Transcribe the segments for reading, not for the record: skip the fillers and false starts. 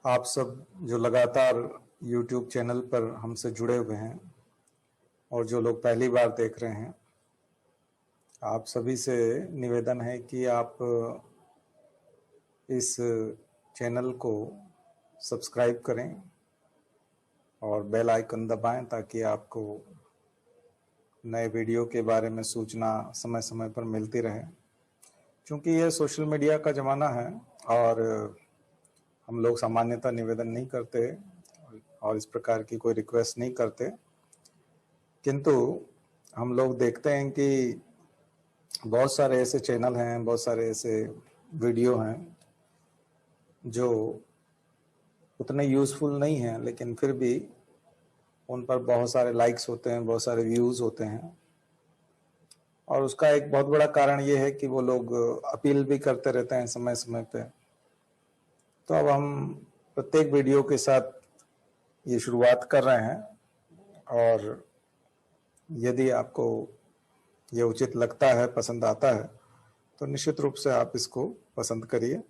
आप सब जो लगातार YouTube चैनल पर हमसे जुड़े हुए हैं और जो लोग पहली बार देख रहे हैं, आप सभी से निवेदन है कि आप इस चैनल को सब्सक्राइब करें और बेल आइकन दबाएं ताकि आपको नए वीडियो के बारे में सूचना समय समय पर मिलती रहे। क्योंकि यह सोशल मीडिया का ज़माना है और हम लोग सामान्यतः निवेदन नहीं करते और इस प्रकार की कोई रिक्वेस्ट नहीं करते, किंतु हम लोग देखते हैं कि बहुत सारे ऐसे चैनल हैं, बहुत सारे ऐसे वीडियो हैं जो उतने यूज़फुल नहीं हैं, लेकिन फिर भी उन पर बहुत सारे लाइक्स होते हैं, बहुत सारे व्यूज़ होते हैं। और उसका एक बहुत बड़ा कारण ये है कि वो लोग अपील भी करते रहते हैं समय समय पे। तो अब हम प्रत्येक वीडियो के साथ ये शुरुआत कर रहे हैं और यदि आपको ये उचित लगता है, पसंद आता है, तो निश्चित रूप से आप इसको पसंद करिए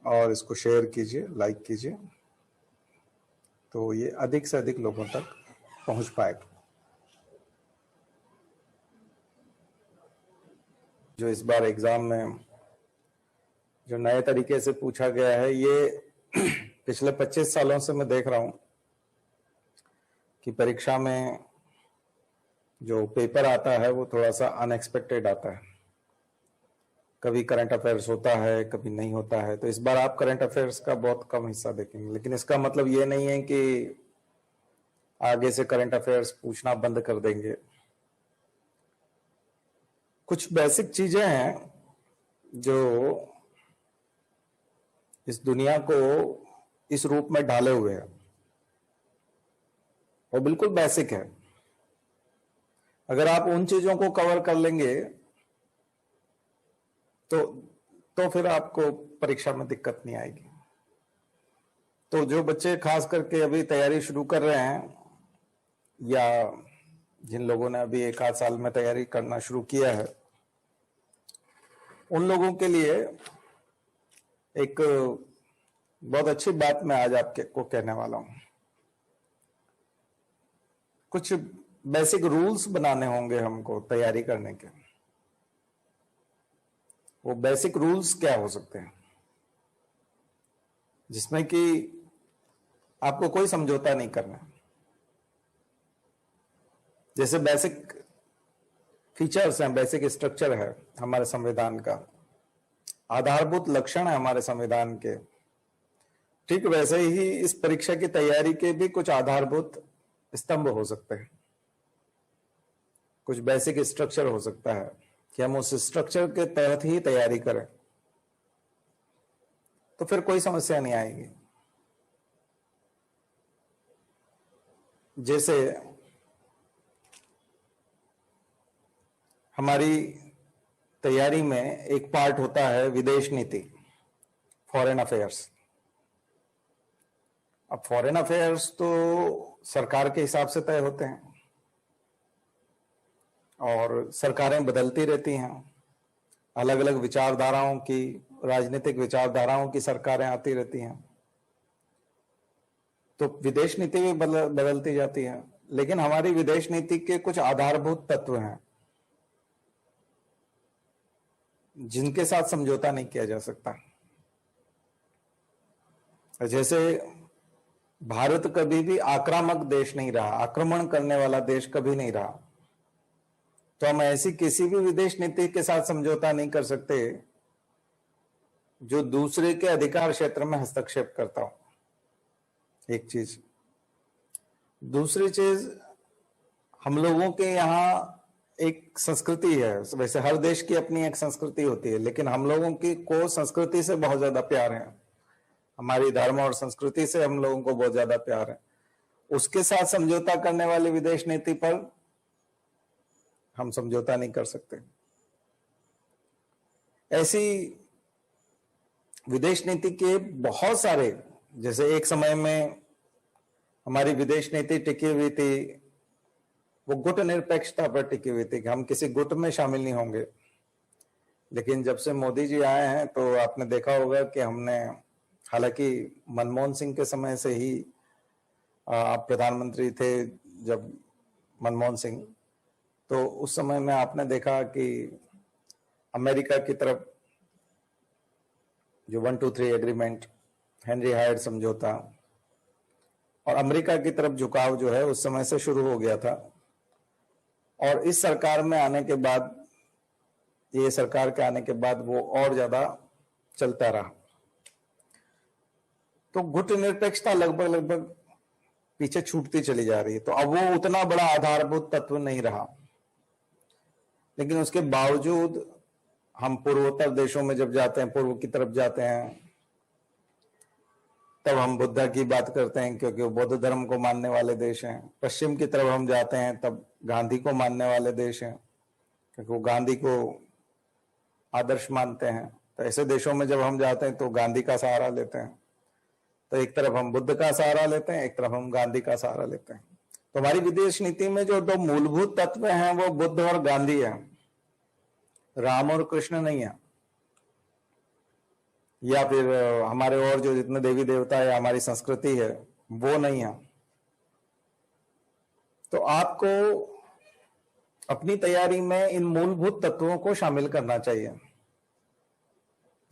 और इसको शेयर कीजिए, लाइक कीजिए, तो ये अधिक से अधिक लोगों तक पहुंच पाएगा। जो इस बार एग्जाम में जो नए तरीके से पूछा गया है, ये पिछले 25 सालों से मैं देख रहा हूं कि परीक्षा में जो पेपर आता है वो थोड़ा सा अनएक्सपेक्टेड आता है। कभी करंट अफेयर्स होता है, कभी नहीं होता है। तो इस बार आप करंट अफेयर्स का बहुत कम हिस्सा देखेंगे, लेकिन इसका मतलब ये नहीं है कि आगे से करंट अफेयर्स पूछना बंद कर देंगे। कुछ बेसिक चीजें हैं जो इस दुनिया को इस रूप में ढाले हुए हैं, वो बिल्कुल बेसिक है। अगर आप उन चीजों को कवर कर लेंगे तो फिर आपको परीक्षा में दिक्कत नहीं आएगी। तो जो बच्चे खास करके अभी तैयारी शुरू कर रहे हैं या जिन लोगों ने अभी 1 आध साल में तैयारी करना शुरू किया है, उन लोगों के लिए एक बहुत अच्छी बात मैं आज आपको कहने वाला हूं। कुछ बेसिक रूल्स बनाने होंगे हमको तैयारी करने के। वो बेसिक रूल्स क्या हो सकते हैं जिसमें कि आपको कोई समझौता नहीं करना। जैसे बेसिक फीचर्स हैं, बेसिक स्ट्रक्चर है हमारे संविधान का, आधारभूत लक्षण है हमारे संविधान के, ठीक वैसे ही इस परीक्षा की तैयारी के भी कुछ आधारभूत स्तंभ हो सकते हैं, कुछ बेसिक स्ट्रक्चर हो सकता है कि हम उस स्ट्रक्चर के तहत ही तैयारी करें, तो फिर कोई समस्या नहीं आएगी। जैसे हमारी तैयारी में एक पार्ट होता है विदेश नीति, फॉरेन अफेयर्स। अब फॉरेन अफेयर्स तो सरकार के हिसाब से तय होते हैं और सरकारें बदलती रहती हैं, अलग अलग विचारधाराओं की, राजनीतिक विचारधाराओं की सरकारें आती रहती हैं, तो विदेश नीति भी बदलती जाती है। लेकिन हमारी विदेश नीति के कुछ आधारभूत तत्व हैं जिनके साथ समझौता नहीं किया जा सकता। जैसे भारत कभी भी आक्रामक देश नहीं रहा, आक्रमण करने वाला देश कभी नहीं रहा, तो हम ऐसी किसी भी विदेश नीति के साथ समझौता नहीं कर सकते जो दूसरे के अधिकार क्षेत्र में हस्तक्षेप करता हो। एक चीज। दूसरी चीज, हम लोगों के यहाँ एक संस्कृति है, वैसे हर देश की अपनी एक संस्कृति होती है, लेकिन हम लोगों की को संस्कृति से बहुत ज्यादा प्यार है, हमारी धर्म और संस्कृति से हम लोगों को बहुत ज्यादा प्यार है। उसके साथ समझौता करने वाली विदेश नीति पर हम समझौता नहीं कर सकते। ऐसी विदेश नीति के बहुत सारे, जैसे एक समय में हमारी विदेश नीति टिकी हुई थी, वो गुट निरपेक्षता पर टिकी हुई थी कि हम किसी गुट में शामिल नहीं होंगे। लेकिन जब से मोदी जी आए हैं तो आपने देखा होगा कि हमने हालांकि मनमोहन सिंह के समय से ही आप प्रधानमंत्री थे जब मनमोहन सिंह, तो उस समय में आपने देखा कि अमेरिका की तरफ जो 123 एग्रीमेंट, हेनरी हायड समझौता, और अमेरिका की तरफ झुकाव जो है उस समय से शुरू हो गया था। और इस सरकार में आने के बाद, ये सरकार के आने के बाद वो और ज्यादा चलता रहा। तो गुटनिरपेक्षता लगभग पीछे छूटती चली जा रही है। तो अब वो उतना बड़ा आधारभूत तत्व नहीं रहा, लेकिन उसके बावजूद हम पूर्वोत्तर देशों में जब जाते हैं, पूर्व की तरफ जाते हैं, तब हम बुद्धा की बात करते हैं क्योंकि वो बौद्ध धर्म को मानने वाले देश हैं। पश्चिम की तरफ हम जाते हैं तब गांधी को मानने वाले देश हैं क्योंकि वो गांधी को आदर्श मानते हैं। तो ऐसे देशों में जब हम जाते हैं तो गांधी का सहारा लेते हैं। तो एक तरफ हम बुद्ध का सहारा लेते हैं, एक तरफ हम गांधी का सहारा लेते हैं। तो हमारी विदेश नीति में जो दो मूलभूत तत्व हैं वो बुद्ध और गांधी है, राम और कृष्ण नहीं है, या फिर हमारे और जो जितने देवी देवता है, हमारी संस्कृति है, वो नहीं है। तो आपको अपनी तैयारी में इन मूलभूत तत्वों को शामिल करना चाहिए।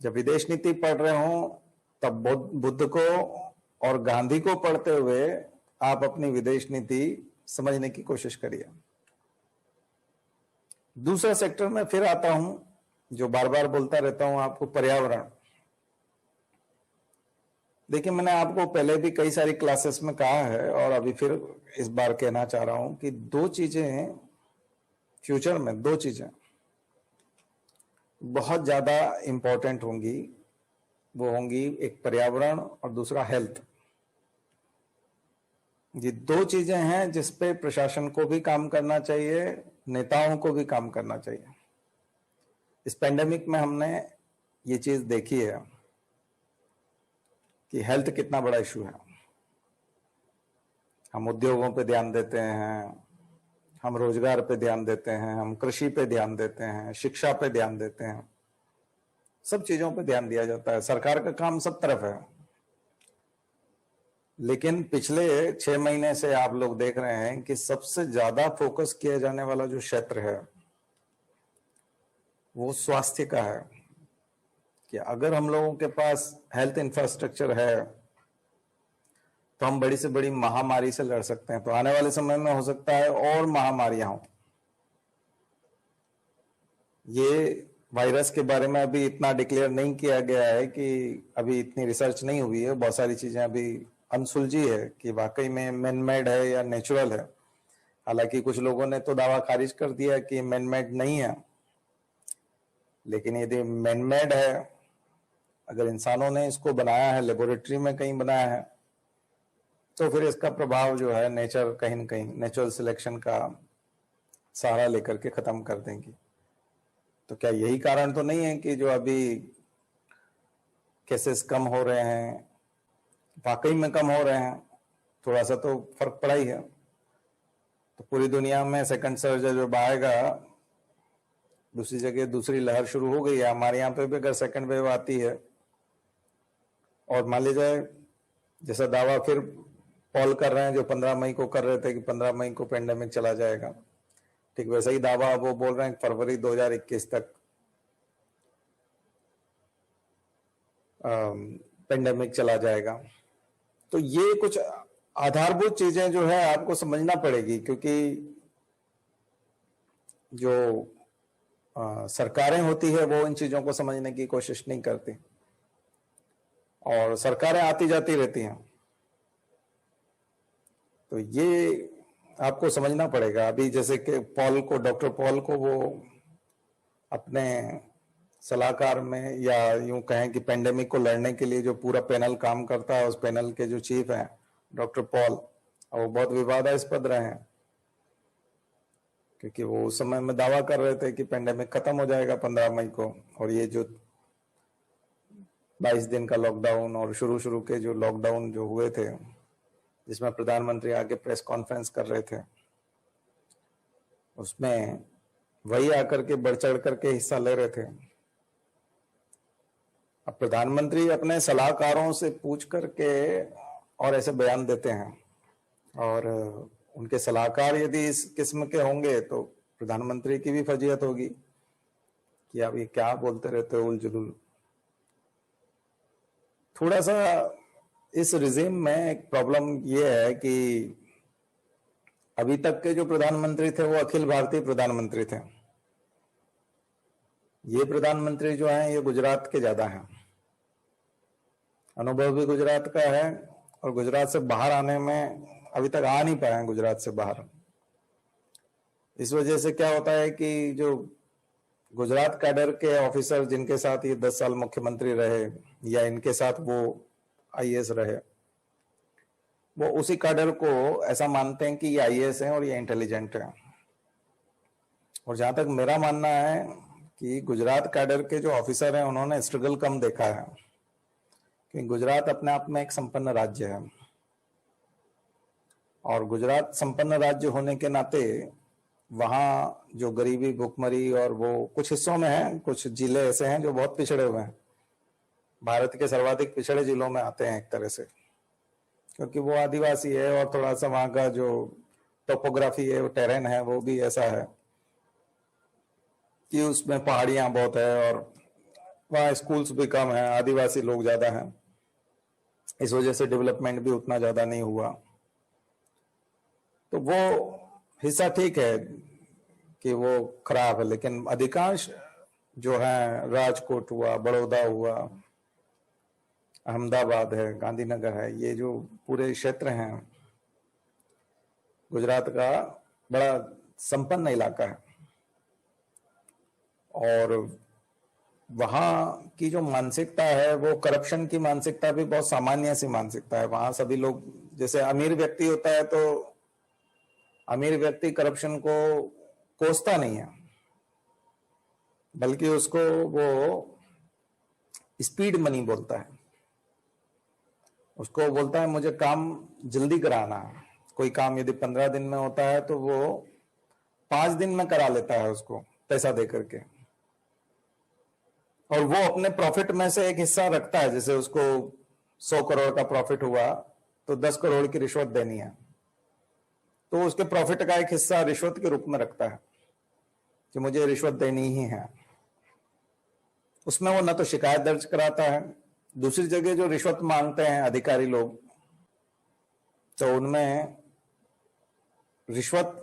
जब विदेश नीति पढ़ रहे हो तब बुद्ध को और गांधी को पढ़ते हुए आप अपनी विदेश नीति समझने की कोशिश करिए। दूसरा सेक्टर में फिर आता हूं, जो बार बार बोलता रहता हूं आपको, पर्यावरण। देखिए, मैंने आपको पहले भी कई सारी क्लासेस में कहा है और अभी फिर इस बार कहना चाह रहा हूं कि दो चीजें फ्यूचर में, दो चीजें बहुत ज्यादा इंपॉर्टेंट होंगी। वो होंगी, एक पर्यावरण और दूसरा हेल्थ। ये दो चीजें हैं जिस पे प्रशासन को भी काम करना चाहिए, नेताओं को भी काम करना चाहिए। इस पेंडेमिक में हमने ये चीज देखी है कि हेल्थ कितना बड़ा इशू है। हम उद्योगों पे ध्यान देते हैं, हम रोजगार पे ध्यान देते हैं, हम कृषि पे ध्यान देते हैं, शिक्षा पे ध्यान देते हैं, सब चीजों पे ध्यान दिया जाता है। सरकार का काम सब तरफ है, लेकिन पिछले 6 महीने से आप लोग देख रहे हैं कि सबसे ज्यादा फोकस किया जाने वाला जो क्षेत्र है वो स्वास्थ्य का है। कि अगर हम लोगों के पास हेल्थ इंफ्रास्ट्रक्चर है तो हम बड़ी से बड़ी महामारी से लड़ सकते हैं। तो आने वाले समय में हो सकता है और महामारियां हों। ये वायरस के बारे में अभी इतना डिक्लेयर नहीं किया गया है कि अभी इतनी रिसर्च नहीं हुई है, बहुत सारी चीजें अभी अनसुलझी है कि वाकई में मैन मेड है या नेचुरल है। हालांकि कुछ लोगों ने तो दावा खारिज कर दिया कि मैन मेड नहीं है, लेकिन यदि मैन मेड है, अगर इंसानों ने इसको बनाया है, लेबोरेटरी में कहीं बनाया है, तो फिर इसका प्रभाव जो है नेचर कहीं न कहीं नेचुरल सिलेक्शन का सहारा लेकर के खत्म कर देंगी। तो क्या यही कारण तो नहीं है कि जो अभी केसेस कम हो रहे हैं, वाकई में कम हो रहे हैं? थोड़ा सा तो फर्क पड़ा ही है। तो पूरी दुनिया में सेकंड सर्ज जब आएगा, दूसरी जगह दूसरी लहर शुरू हो गई है, हमारे यहाँ पे भी अगर सेकंड वेव आती है और मान लीजिए जैसा दावा फिर पॉल कर रहे हैं जो 15 मई को कर रहे थे कि 15 मई को पेंडेमिक चला जाएगा, ठीक वैसा ही दावा वो बोल रहे हैं फरवरी 2021 तक पेंडेमिक चला जाएगा। तो ये कुछ आधारभूत चीजें जो है आपको समझना पड़ेगी, क्योंकि जो सरकारें होती है वो इन चीजों को समझने की कोशिश नहीं करती और सरकारें आती जाती रहती हैं। तो ये आपको समझना पड़ेगा। अभी जैसे कि डॉक्टर पॉल को वो अपने सलाहकार में, या यूं कहें कि पेंडेमिक को लड़ने के लिए जो पूरा पैनल काम करता है, उस पैनल के जो चीफ हैं डॉक्टर पॉल, वो बहुत विवादास्पद रहे हैं क्योंकि वो उस समय में दावा कर रहे थे कि पेंडेमिक खत्म हो जाएगा 15 मई को, और ये जो 22 दिन का लॉकडाउन और शुरू के जो लॉकडाउन जो हुए थे जिसमें प्रधानमंत्री आके प्रेस कॉन्फ्रेंस कर रहे थे, उसमें वही आकर के बढ़ चढ़ करके हिस्सा ले रहे थे। अब प्रधानमंत्री अपने सलाहकारों से पूछ करके और ऐसे बयान देते हैं, और उनके सलाहकार यदि इस किस्म के होंगे तो प्रधानमंत्री की भी फजीहत होगी कि आप ये क्या बोलते रहते हो उलझुल। थोड़ा सा इस रिजिम में एक प्रॉब्लम ये है कि अभी तक के जो प्रधानमंत्री थे वो अखिल भारतीय प्रधानमंत्री थे। ये प्रधानमंत्री जो हैं ये गुजरात के ज्यादा हैं, अनुभव भी गुजरात का है, और गुजरात से बाहर आने में अभी तक आ नहीं पाए हैं गुजरात से बाहर। इस वजह से क्या होता है कि जो गुजरात कैडर के ऑफिसर जिनके साथ ये 10 साल मुख्यमंत्री रहे या इनके साथ वो आईएएस रहे, वो उसी कैडर को ऐसा मानते हैं कि ये आईएएस हैं और ये इंटेलिजेंट हैं। और जहां तक मेरा मानना है कि गुजरात कैडर के जो ऑफिसर हैं उन्होंने स्ट्रगल कम देखा है, कि गुजरात अपने आप में एक संपन्न राज्य है, और गुजरात संपन्न राज्य होने के नाते वहां जो गरीबी, भुखमरी, और वो कुछ हिस्सों में है, कुछ जिले ऐसे हैं जो बहुत पिछड़े हुए हैं, भारत के सर्वाधिक पिछड़े जिलों में आते हैं एक तरह से, क्योंकि वो आदिवासी है और थोड़ा सा वहां का जो टोपोग्राफी है, वो टेरेन है, वो भी ऐसा है कि उसमें पहाड़ियां बहुत है और वहाँ स्कूल्स भी कम है, आदिवासी लोग ज्यादा हैं, इस वजह से डेवलपमेंट भी उतना ज्यादा नहीं हुआ। तो वो हिस्सा ठीक है कि वो खराब है, लेकिन अधिकांश जो है, राजकोट हुआ, बड़ौदा हुआ, अहमदाबाद है, गांधीनगर है, ये जो पूरे क्षेत्र हैं गुजरात का, बड़ा संपन्न इलाका है। और वहां की जो मानसिकता है वो करप्शन की मानसिकता भी बहुत सामान्य सी मानसिकता है। वहां सभी लोग, जैसे अमीर व्यक्ति होता है तो अमीर व्यक्ति करप्शन को कोसता नहीं है, बल्कि उसको वो स्पीड मनी बोलता है। उसको बोलता है मुझे काम जल्दी कराना है। कोई काम यदि 15 दिन में होता है तो वो 5 दिन में करा लेता है उसको पैसा दे करके, और वो अपने प्रॉफिट में से एक हिस्सा रखता है। जैसे उसको 100 करोड़ का प्रॉफिट हुआ तो 10 करोड़ की रिश्वत देनी है, तो उसके प्रॉफिट का एक हिस्सा रिश्वत के रूप में रखता है कि मुझे रिश्वत देनी ही है। उसमें वो न तो शिकायत दर्ज कराता है, दूसरी जगह जो रिश्वत मांगते हैं अधिकारी लोग, तो उनमें रिश्वत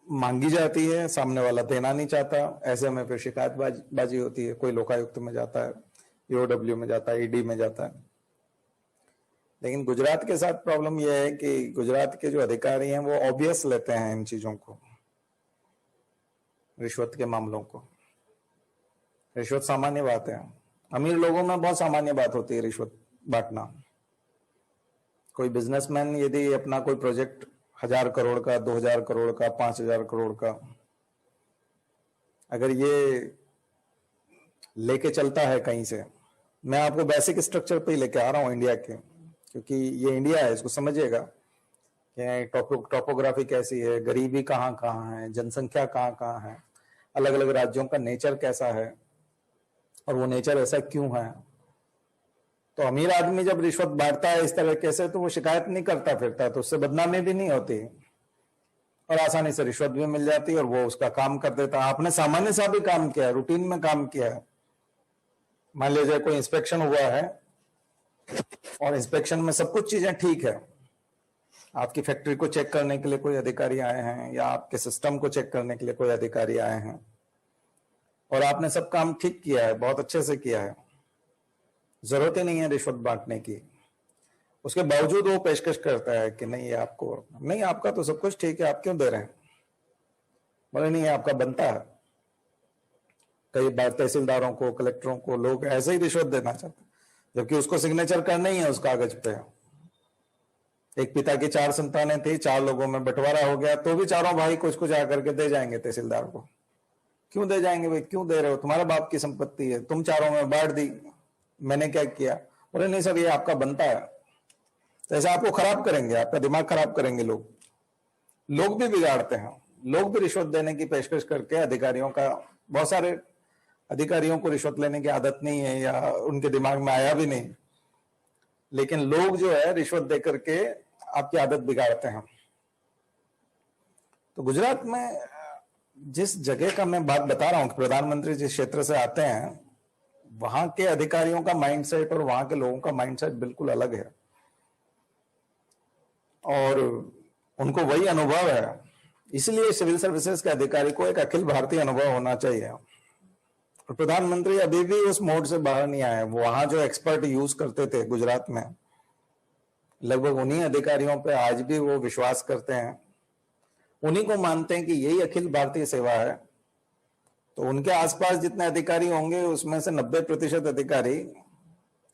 मांगी जाती है, सामने वाला देना नहीं चाहता, ऐसे में फिर शिकायत बाजी होती है। कोई लोकायुक्त में जाता है, ईओडब्ल्यू में जाता है, ईडी में जाता है। लेकिन गुजरात के साथ प्रॉब्लम यह है कि गुजरात के जो अधिकारी हैं वो ऑब्वियस लेते हैं इन चीजों को, रिश्वत के मामलों को। रिश्वत सामान्य बात है, अमीर लोगों में बहुत सामान्य बात होती है रिश्वत बांटना। कोई बिजनेसमैन यदि अपना कोई प्रोजेक्ट 1000 करोड़ का, 2000 करोड़ का, 5000 करोड़ का अगर ये लेके चलता है कहीं से, मैं आपको बेसिक स्ट्रक्चर पे ही लेके आ रहा हूं इंडिया के, क्योंकि ये इंडिया है, इसको समझिएगा कि टोपोग्राफी कैसी है, गरीबी कहाँ कहाँ है, जनसंख्या कहाँ कहाँ है, अलग अलग राज्यों का नेचर कैसा है, और वो नेचर ऐसा क्यों है। तो अमीर आदमी जब रिश्वत बांटता है इस तरीके से तो वो शिकायत नहीं करता फिरता, तो उससे बदनामी भी नहीं होती और आसानी से रिश्वत भी मिल जाती है और वो उसका काम कर देता है। आपने सामान्य सा भी काम किया है, रूटीन में काम किया है, मान लीजिए कोई इंस्पेक्शन हुआ है और इंस्पेक्शन में सब कुछ चीजें ठीक है, आपकी फैक्ट्री को चेक करने के लिए कोई अधिकारी आए हैं या आपके सिस्टम को चेक करने के लिए कोई अधिकारी आए हैं और आपने सब काम ठीक किया है, बहुत अच्छे से किया है, जरूरत ही नहीं है रिश्वत बांटने की। उसके बावजूद वो पेशकश करता है कि नहीं आपको नहीं, आपका तो सब कुछ ठीक है, आप क्यों दे रहे हैं। बोले नहीं, आपका बनता है। कई बार तहसीलदारों को, कलेक्टरों को लोग ऐसे ही रिश्वत देना चाहते हैं, जबकि उसको सिग्नेचर करना ही है उस कागज पे। एक पिता की 4 संतानें थी, 4 लोगों में बंटवारा हो गया तो भी चारों भाई कुछ कुछ आकर के दे जाएंगे तहसीलदार को। क्यों दे जाएंगे भाई, क्यों दे रहे हो, तुम्हारे बाप की संपत्ति है, तुम चारों में बांट दी, मैंने क्या किया। बोले नहीं सर, ये आपका बनता है। तो ऐसा आपको खराब करेंगे, आपका दिमाग खराब करेंगे लोग भी बिगाड़ते हैं। लोग भी रिश्वत देने की पेशकश करके अधिकारियों का बहुत सारे अधिकारियों को रिश्वत लेने की आदत नहीं है या उनके दिमाग में आया भी नहीं, लेकिन लोग जो है रिश्वत देकर के आपकी आदत बिगाड़ते हैं। तो गुजरात में जिस जगह का मैं बात बता रहा हूं कि प्रधानमंत्री जिस क्षेत्र से आते हैं, वहां के अधिकारियों का माइंडसेट और वहां के लोगों का माइंडसेट बिल्कुल अलग है, और उनको वही अनुभव है। इसलिए सिविल सर्विसेज के अधिकारी को एक अखिल भारतीय अनुभव होना चाहिए। और प्रधानमंत्री अभी भी उस मोड से बाहर नहीं आए। वो वहां जो एक्सपर्ट यूज करते थे गुजरात में, लगभग उन्हीं अधिकारियों पे आज भी वो विश्वास करते हैं, उन्हीं को मानते हैं कि यही अखिल भारतीय सेवा है। तो उनके आसपास जितने अधिकारी होंगे उसमें से 90% अधिकारी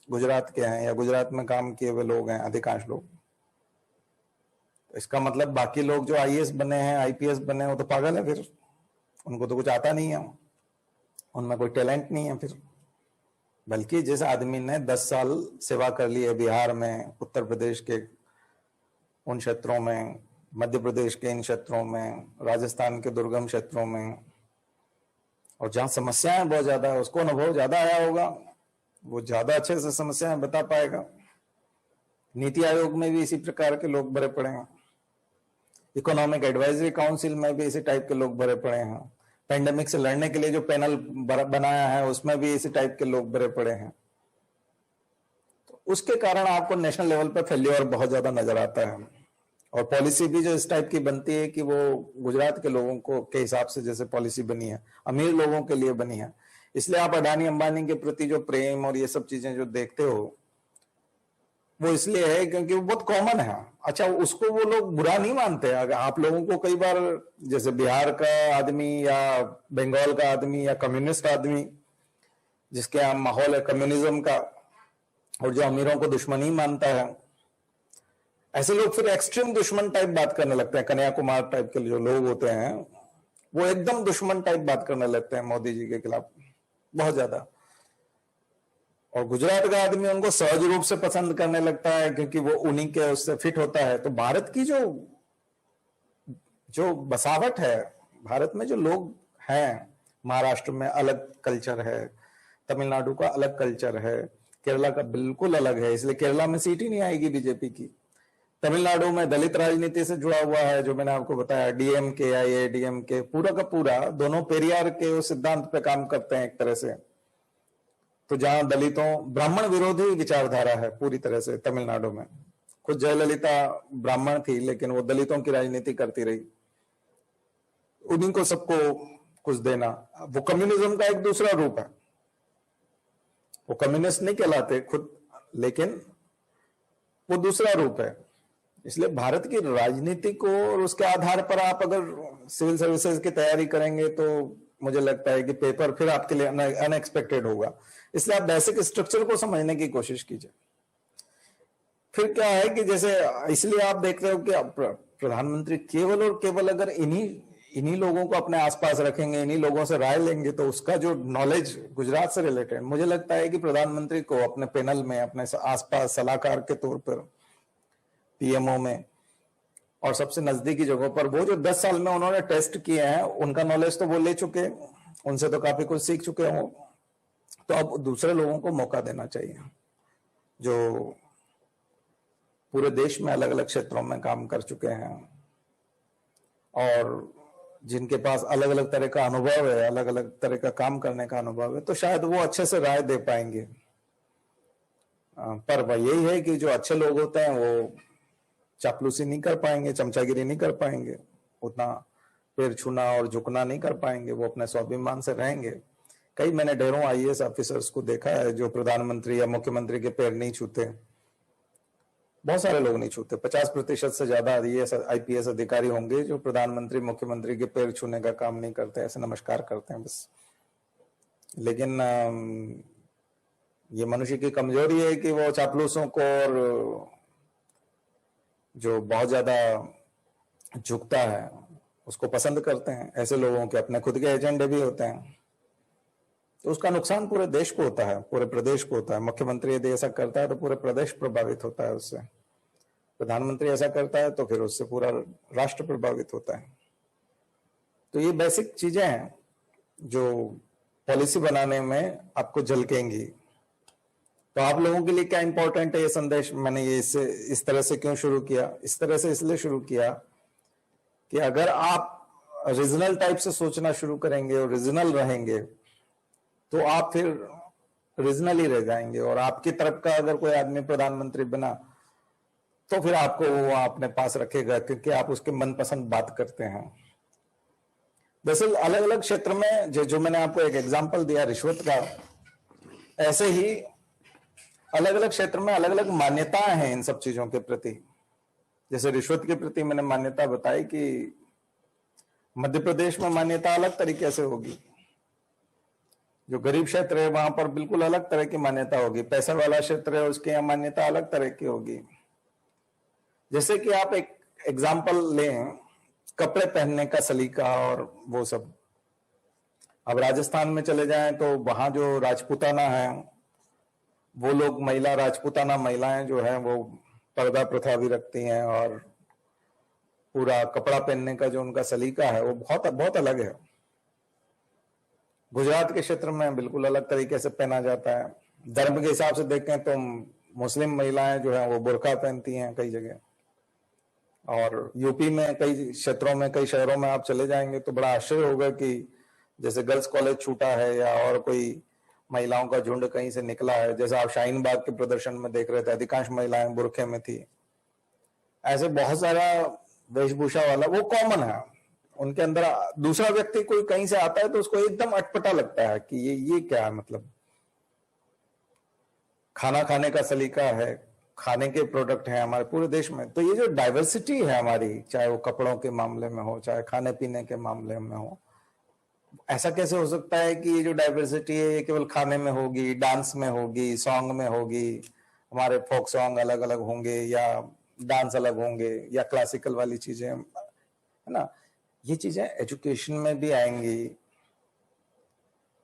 गुजरात के हैं या गुजरात में काम किए हुए लोग हैं, अधिकांश लोग। तो इसका मतलब बाकी लोग जो आईएएस बने हैं, आईपीएस बने हैं, वो तो पागल है, फिर उनको तो कुछ आता नहीं है, उनमें कोई टैलेंट नहीं है फिर। बल्कि जिस आदमी ने 10 साल सेवा कर ली है बिहार में, उत्तर प्रदेश के उन क्षेत्रों में, मध्य प्रदेश के इन क्षेत्रों में, राजस्थान के दुर्गम क्षेत्रों में, और जहां समस्याएं बहुत ज्यादा है, उसको अनुभव ज्यादा आया होगा, वो ज्यादा अच्छे से समस्याएं बता पाएगा। नीति आयोग में भी इसी प्रकार के लोग भरे पड़े हैं, इकोनॉमिक एडवाइजरी काउंसिल में भी इसी टाइप के लोग भरे पड़े हैं, पेंडेमिक से लड़ने के लिए जो पैनल बनाया है उसमें भी इसी टाइप के लोग भरे पड़े हैं। तो उसके कारण आपको नेशनल लेवल पर फेल्योर बहुत ज्यादा नजर आता है। और पॉलिसी भी जो इस टाइप की बनती है कि वो गुजरात के लोगों को के हिसाब से जैसे पॉलिसी बनी है, अमीर लोगों के लिए बनी है। इसलिए आप अडानी अंबानी के प्रति जो प्रेम और ये सब चीजें जो देखते हो, वो इसलिए है क्योंकि वो बहुत कॉमन है। अच्छा, उसको वो लोग बुरा नहीं मानते। अगर आप लोगों को कई बार जैसे बिहार का आदमी या बंगाल का आदमी या कम्युनिस्ट आदमी जिसके यहाँ माहौल है कम्युनिज्म का, और जो अमीरों को दुश्मन ही मानता है, ऐसे लोग फिर एक्सट्रीम दुश्मन टाइप बात करने लगते हैं। कन्याकुमार टाइप के जो लोग होते हैं वो एकदम दुश्मन टाइप बात करने लगते हैं मोदी जी के खिलाफ बहुत ज्यादा। और गुजरात का आदमी उनको सहज रूप से पसंद करने लगता है क्योंकि वो उन्हीं के उससे फिट होता है। तो भारत की जो बसावट है, भारत में जो लोग हैं, महाराष्ट्र में अलग कल्चर है, तमिलनाडु का अलग कल्चर है, केरला का बिल्कुल अलग है, इसलिए केरला में सीट ही नहीं आएगी बीजेपी की। तमिलनाडु में दलित राजनीति से जुड़ा हुआ है, जो मैंने आपको बताया, डीएमके या एडीएमके पूरा का पूरा दोनों पेरियार के उस सिद्धांत पे काम करते हैं एक तरह से। तो जहां दलितों, ब्राह्मण विरोधी विचारधारा है पूरी तरह से तमिलनाडु में। खुद जयललिता ब्राह्मण थी लेकिन वो दलितों की राजनीति करती रही, उन्हीं को सबको कुछ देना। वो कम्युनिज्म का एक दूसरा रूप है। वो कम्युनिस्ट नहीं कहलाते खुद, लेकिन वो दूसरा रूप है। इसलिए भारत की राजनीति को और उसके आधार पर आप अगर सिविल सर्विसेज की तैयारी करेंगे तो मुझे लगता है कि पेपर फिर आपके लिए अनएक्सपेक्टेड होगा। इसलिए आप बेसिक स्ट्रक्चर को समझने की कोशिश कीजिए। फिर क्या है कि जैसे इसलिए आप देख रहे हो कि प्रधानमंत्री केवल और केवल अगर इन्हीं लोगों को अपने आसपास रखेंगे, इन्हीं लोगों से राय लेंगे, तो उसका जो नॉलेज गुजरात से रिलेटेड, मुझे लगता है कि प्रधानमंत्री को अपने पैनल में, अपने आसपास सलाहकार के तौर पर पीएमओ में और सबसे नजदीकी जगहों पर, वो जो 10 साल में उन्होंने टेस्ट किए हैं, उनका नॉलेज तो वो ले चुके, उनसे तो काफी कुछ सीख चुके हो। तो अब दूसरे लोगों को मौका देना चाहिए जो पूरे देश में अलग अलग क्षेत्रों में काम कर चुके हैं और जिनके पास अलग अलग तरह का अनुभव है, अलग अलग तरह का काम करने का अनुभव है। तो शायद वो अच्छे से राय दे पाएंगे। पर वह यही है कि जो अच्छे लोग होते हैं वो चापलूसी नहीं कर पाएंगे, चमचागिरी नहीं कर पाएंगे, उतना पैर छूना और झुकना नहीं कर पाएंगे, वो अपने स्वाभिमान से रहेंगे। मैंने ढेरों आईएएस ऑफिसर्स को देखा है जो प्रधानमंत्री या मुख्यमंत्री के पैर नहीं छूते। बहुत सारे लोग नहीं छूते, 50% से ज्यादा आईएएस आईपीएस अधिकारी होंगे जो प्रधानमंत्री मुख्यमंत्री के पैर छूने का काम नहीं करते, ऐसे नमस्कार करते हैं बस। लेकिन ये मनुष्य की कमजोरी है कि वो चापलूसों को और जो बहुत ज्यादा झुकता है उसको पसंद करते हैं। ऐसे लोगों के अपने खुद के एजेंडे भी होते हैं, तो उसका नुकसान पूरे देश को होता है, पूरे प्रदेश को होता है। मुख्यमंत्री यदि ऐसा करता है तो पूरे प्रदेश प्रभावित होता है उससे। प्रधानमंत्री ऐसा करता है तो फिर उससे पूरा राष्ट्र प्रभावित होता है। तो ये बेसिक चीजें हैं जो पॉलिसी बनाने में आपको झलकेंगी। तो आप लोगों के लिए क्या इंपॉर्टेंट है ये संदेश, मैंने ये इस तरह से क्यों शुरू किया? इस तरह से इसलिए शुरू किया कि अगर आप रीजनल टाइप से सोचना शुरू करेंगे और रीजनल रहेंगे तो आप फिर रीजनल ही रह जाएंगे, और आपकी तरफ का अगर कोई आदमी प्रधानमंत्री बना तो फिर आपको वो अपने पास रखेगा, क्योंकि आप उसके मनपसंद बात करते हैं। दरअसल अलग अलग क्षेत्र में जो मैंने आपको एक एग्जांपल दिया रिश्वत का, ऐसे ही अलग अलग क्षेत्र में अलग अलग मान्यताएं हैं इन सब चीजों के प्रति। जैसे रिश्वत के प्रति मैंने मान्यता बताई कि मध्य प्रदेश में मान्यता अलग तरीके से होगी, जो गरीब क्षेत्र है वहां पर बिल्कुल अलग तरह की मान्यता होगी, पैसा वाला क्षेत्र है उसके यहाँ मान्यता अलग तरह की होगी। जैसे कि आप एक एग्जाम्पल लें, कपड़े पहनने का सलीका और वो सब। अब राजस्थान में चले जाएं तो वहां जो राजपूताना है, वो लोग महिला राजपूताना महिलाएं जो है वो पर्दा प्रथा भी रखती हैं, और पूरा कपड़ा पहनने का जो उनका सलीका है वो बहुत बहुत अलग है। गुजरात के क्षेत्र में बिल्कुल अलग तरीके से पहना जाता है। धर्म के हिसाब से देखें तो मुस्लिम महिलाएं जो है वो बुर्का पहनती हैं कई जगह, और यूपी में कई क्षेत्रों में, कई शहरों में आप चले जाएंगे तो बड़ा आश्चर्य होगा कि जैसे गर्ल्स कॉलेज छूटा है या और कोई महिलाओं का झुंड कहीं से निकला है, जैसे आप शाहीन बाग के प्रदर्शन में देख रहे थे, अधिकांश महिलाएं बुरखे में थी। ऐसे बहुत सारा वेशभूषा वाला वो कॉमन है उनके अंदर। दूसरा व्यक्ति कोई कहीं से आता है तो उसको एकदम अटपटा लगता है कि ये क्या है, मतलब खाना खाने का सलीका है, खाने के प्रोडक्ट हैं हमारे पूरे देश में। तो ये जो डाइवर्सिटी है हमारी, चाहे वो कपड़ों के मामले में हो, चाहे खाने पीने के मामले में हो, ऐसा कैसे हो सकता है कि ये जो डाइवर्सिटी है ये केवल खाने में होगी, डांस में होगी, सॉन्ग में होगी, हमारे फोक सॉन्ग अलग अलग होंगे या डांस अलग होंगे या क्लासिकल वाली चीजें, है ना। ये चीजें एजुकेशन में भी आएंगी,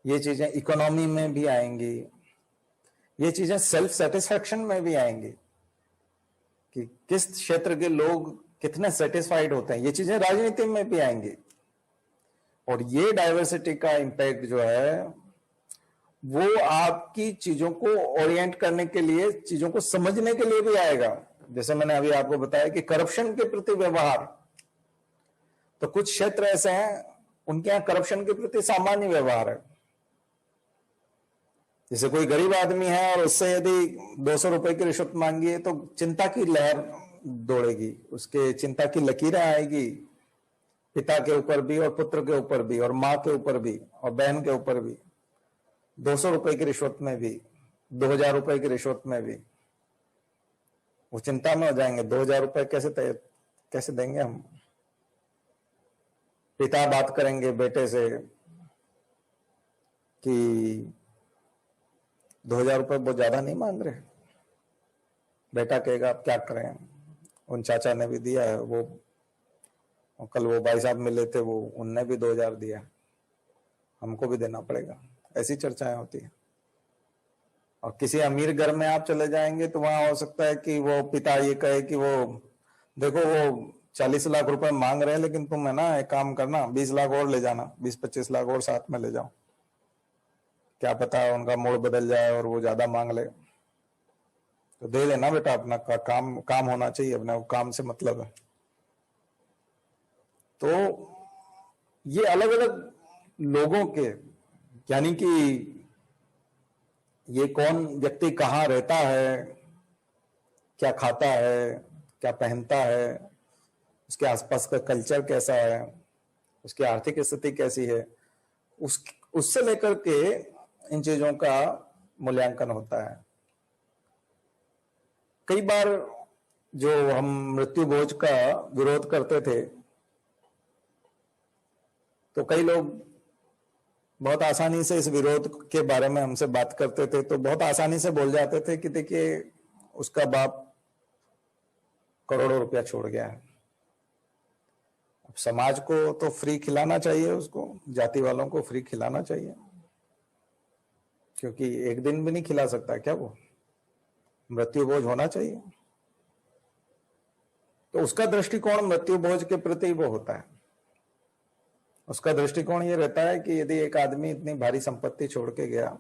ये चीजें इकोनॉमी में भी आएंगी, ये चीजें सेल्फ सेटिस्फैक्शन में भी आएंगी कि किस क्षेत्र के लोग कितने सेटिस्फाइड होते हैं। ये चीजें राजनीति में भी आएंगी, और ये डाइवर्सिटी का इंपैक्ट जो है वो आपकी चीजों को ओरिएंट करने के लिए, चीजों को समझने के लिए भी आएगा। जैसे मैंने अभी आपको बताया कि करप्शन के प्रति व्यवहार, तो कुछ क्षेत्र ऐसे हैं उनके यहाँ करप्शन के प्रति सामान्य व्यवहार है। जैसे कोई गरीब आदमी है और उससे यदि 200 रुपए की रिश्वत मांगी है तो चिंता की लहर दौड़ेगी, उसके चिंता की लकीरें आएगी, पिता के ऊपर भी और पुत्र के ऊपर भी और माँ के ऊपर भी और बहन के ऊपर भी। 200 रुपए की रिश्वत में भी, 2000 रुपए की रिश्वत में भी वो चिंता में हो जाएंगे, 2000 रुपए कैसे देंगे हम। पिता बात करेंगे बेटे से कि 2000 रुपए बहुत ज्यादा नहीं मांग रहे। बेटा कहेगा अब क्या करें, उन चाचा ने भी दिया है, वो कल वो भाई साहब मिले थे, वो उनने भी 2000 दिया, हमको भी देना पड़ेगा। ऐसी चर्चाएं होती है। और किसी अमीर घर में आप चले जाएंगे तो वहां हो सकता है कि वो पिता ये कहे कि वो देखो वो 40 लाख रुपए मांग रहे हैं, लेकिन तुम है ना एक काम करना 20 लाख और ले जाना, 20-25 लाख और साथ में ले जाओ, क्या पता उनका मूड बदल जाए और वो ज्यादा मांग ले। तो दे देना बेटा, अपना काम होना चाहिए, अपना काम से मतलब है। तो ये अलग अलग लोगों के, यानी कि ये कौन व्यक्ति कहाँ रहता है, क्या खाता है, क्या पहनता है, उसके आसपास का कल्चर कैसा है, उसकी आर्थिक स्थिति कैसी है, उससे लेकर के इन चीजों का मूल्यांकन होता है। कई बार जो हम मृत्यु भोज का विरोध करते थे तो कई लोग बहुत आसानी से इस विरोध के बारे में हमसे बात करते थे, तो बहुत आसानी से बोल जाते थे कि देखिए उसका बाप करोड़ों रुपया छोड़ गया है। अब समाज को तो फ्री खिलाना चाहिए, उसको जाति वालों को फ्री खिलाना चाहिए, क्योंकि एक दिन भी नहीं खिला सकता क्या वो, मृत्यु भोज होना चाहिए। तो उसका दृष्टिकोण मृत्यु भोज के प्रति वो होता है। उसका दृष्टिकोण ये रहता है कि यदि एक आदमी इतनी भारी संपत्ति छोड़ के गया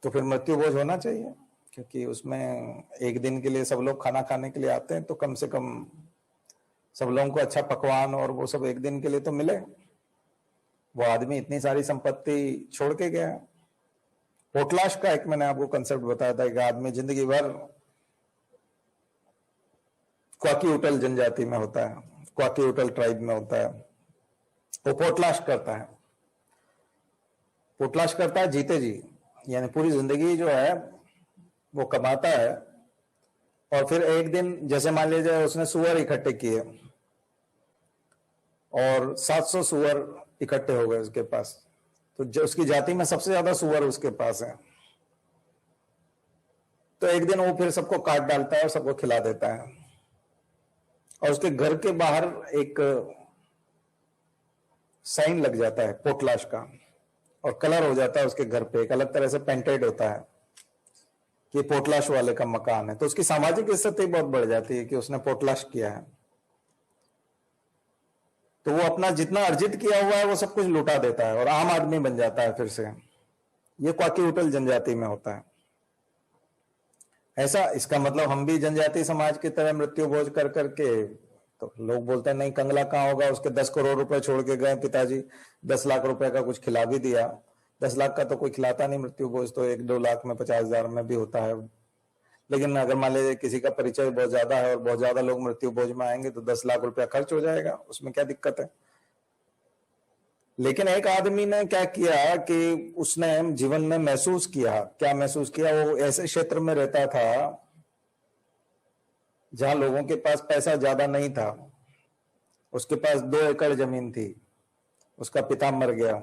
तो फिर मृत्यु भोज होना चाहिए, क्योंकि उसमें एक दिन के लिए सब लोग खाना खाने के लिए आते हैं, तो कम से कम सब लोगों को अच्छा पकवान और वो सब एक दिन के लिए तो मिले। वो आदमी इतनी सारी संपत्ति छोड़ के गया। पोटलाश का एक मैंने आपको कंसेप्ट बताया था, एक आदमी जिंदगी भर क्वाकी-उटल जनजाति में होता है, क्वाकी-उटल ट्राइब में होता है, वो पोटलाश करता है। पोटलाश करता है जीते जी, यानी पूरी जिंदगी जो है वो कमाता है, और फिर एक दिन जैसे मान लीजिए उसने सुअर इकट्ठे किए और 700 सुअर इकट्ठे हो गए उसके पास, तो जो उसकी जाति में सबसे ज्यादा सुअर उसके पास है, तो एक दिन वो फिर सबको काट डालता है और सबको खिला देता है। और उसके घर के बाहर एक साइन लग जाता है पोटलाश का, और कलर हो जाता है उसके घर पे, एक अलग तरह से पेंटेड होता है कि पोटलाश वाले का मकान है। तो उसकी सामाजिक स्थिति बहुत बढ़ जाती है कि उसने पोटलाश किया है, तो वो अपना जितना अर्जित किया हुआ है वो सब कुछ लुटा देता है और आम आदमी बन जाता है फिर से। ये क्वाकी-उटल जनजाति में होता है ऐसा। इसका मतलब हम भी जनजाति समाज की तरह मृत्यु भोज कर करके, तो लोग बोलते हैं नहीं कंगला कहाँ होगा, उसके 10 करोड़ रुपए छोड़ के गए पिताजी, 10 लाख रुपए का कुछ खिला भी दिया। 10 लाख का तो कोई खिलाता नहीं मृत्यु भोज, तो 1-2 लाख में 50,000 में भी होता है। लेकिन अगर मान लीजिए किसी का परिचय बहुत ज्यादा है और बहुत ज्यादा लोग मृत्यु भोज में आएंगे तो 10 लाख रुपया खर्च हो जाएगा, उसमें क्या दिक्कत है। लेकिन एक आदमी ने क्या किया कि उसने जीवन में महसूस किया, क्या महसूस किया, वो ऐसे क्षेत्र में रहता था जहां लोगों के पास पैसा ज्यादा नहीं था। उसके पास 2 एकड़ जमीन थी, उसका पिता मर गया,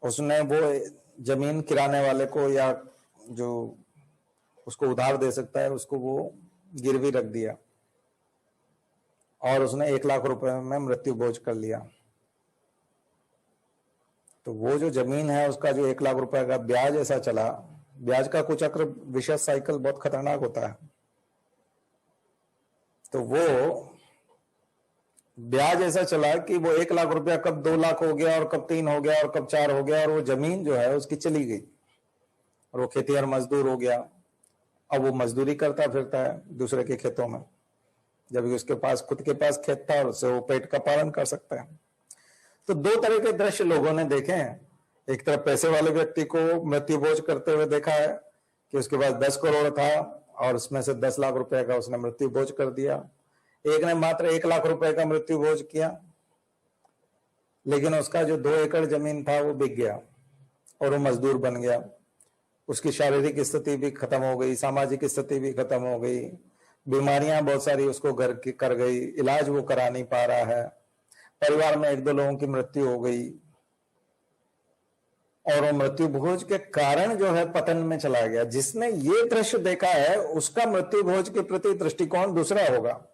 उसने वो जमीन किराने वाले को या जो उसको उधार दे सकता है उसको वो गिरवी रख दिया, और उसने 1 लाख रुपए में मृत्यु भोज कर लिया। तो वो जो जमीन है उसका जो 1 लाख रुपए का ब्याज ऐसा चला, ब्याज का कुछ चक्र विशेष साइकिल बहुत खतरनाक होता है, तो वो ब्याज ऐसा चला कि वो 1 लाख रुपया कब 2 लाख हो गया और कब 3 हो गया और कब 4 हो गया, और वो जमीन जो है उसकी चली गई और वो खेतिहर मजदूर हो गया। अब वो मजदूरी करता फिरता है दूसरे के खेतों में, जबकि उसके पास खुद के पास खेत था और उससे वो पेट का पालन कर सकता है। तो 2 तरह के दृश्य लोगों ने देखे हैं। एक तरफ पैसे वाले व्यक्ति को मृत्यु भोज करते हुए देखा है कि उसके पास 10 करोड़ था और उसमें से 10 लाख रुपए का उसने मृत्यु भोज कर दिया। एक ने मात्र 1 लाख रुपए का मृत्यु भोज किया, लेकिन उसका जो 2 एकड़ जमीन था वो बिक गया और वो मजदूर बन गया। उसकी शारीरिक स्थिति भी खत्म हो गई, सामाजिक स्थिति भी खत्म हो गई, बीमारियां बहुत सारी उसको घर की कर गई, इलाज वो करा नहीं पा रहा है, परिवार में 1-2 लोगों की मृत्यु हो गई, और वो मृत्यु भोज के कारण जो है पतन में चला गया। जिसने ये दृश्य देखा है उसका मृत्यु भोज के प्रति दृष्टिकोण दूसरा होगा,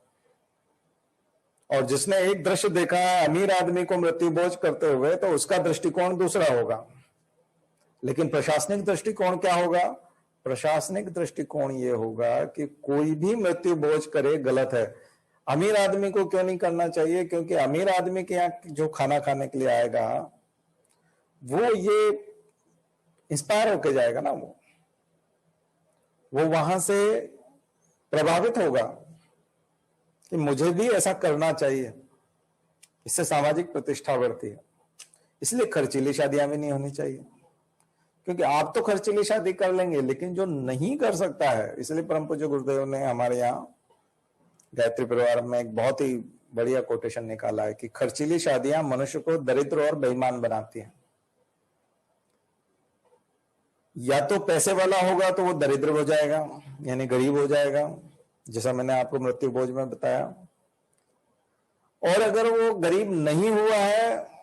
और जिसने एक दृश्य देखा है अमीर आदमी को मृत्यु भोज करते हुए तो उसका दृष्टिकोण दूसरा होगा। लेकिन प्रशासनिक दृष्टिकोण क्या होगा? प्रशासनिक दृष्टिकोण ये होगा कि कोई भी मृत्यु भोज करे गलत है। अमीर आदमी को क्यों नहीं करना चाहिए? क्योंकि अमीर आदमी के यहाँ जो खाना खाने के लिए आएगा वो ये इंस्पायर होके जाएगा ना, वो वहां से प्रभावित होगा कि मुझे भी ऐसा करना चाहिए। इससे सामाजिक प्रतिष्ठा बढ़ती है। इसलिए खर्चीली शादियां भी नहीं होनी चाहिए, क्योंकि आप तो खर्चीली शादी कर लेंगे, लेकिन जो नहीं कर सकता है, इसलिए परम पूज्य गुरुदेव ने हमारे यहाँ गायत्री परिवार में एक बहुत ही बढ़िया कोटेशन निकाला है कि खर्चीली शादियां मनुष्य को दरिद्र और बेईमान बनाती हैं। या तो पैसे वाला होगा तो वो दरिद्र हो जाएगा, यानी गरीब हो जाएगा, जैसा मैंने आपको मृत्यु भोज में बताया। और अगर वो गरीब नहीं हुआ है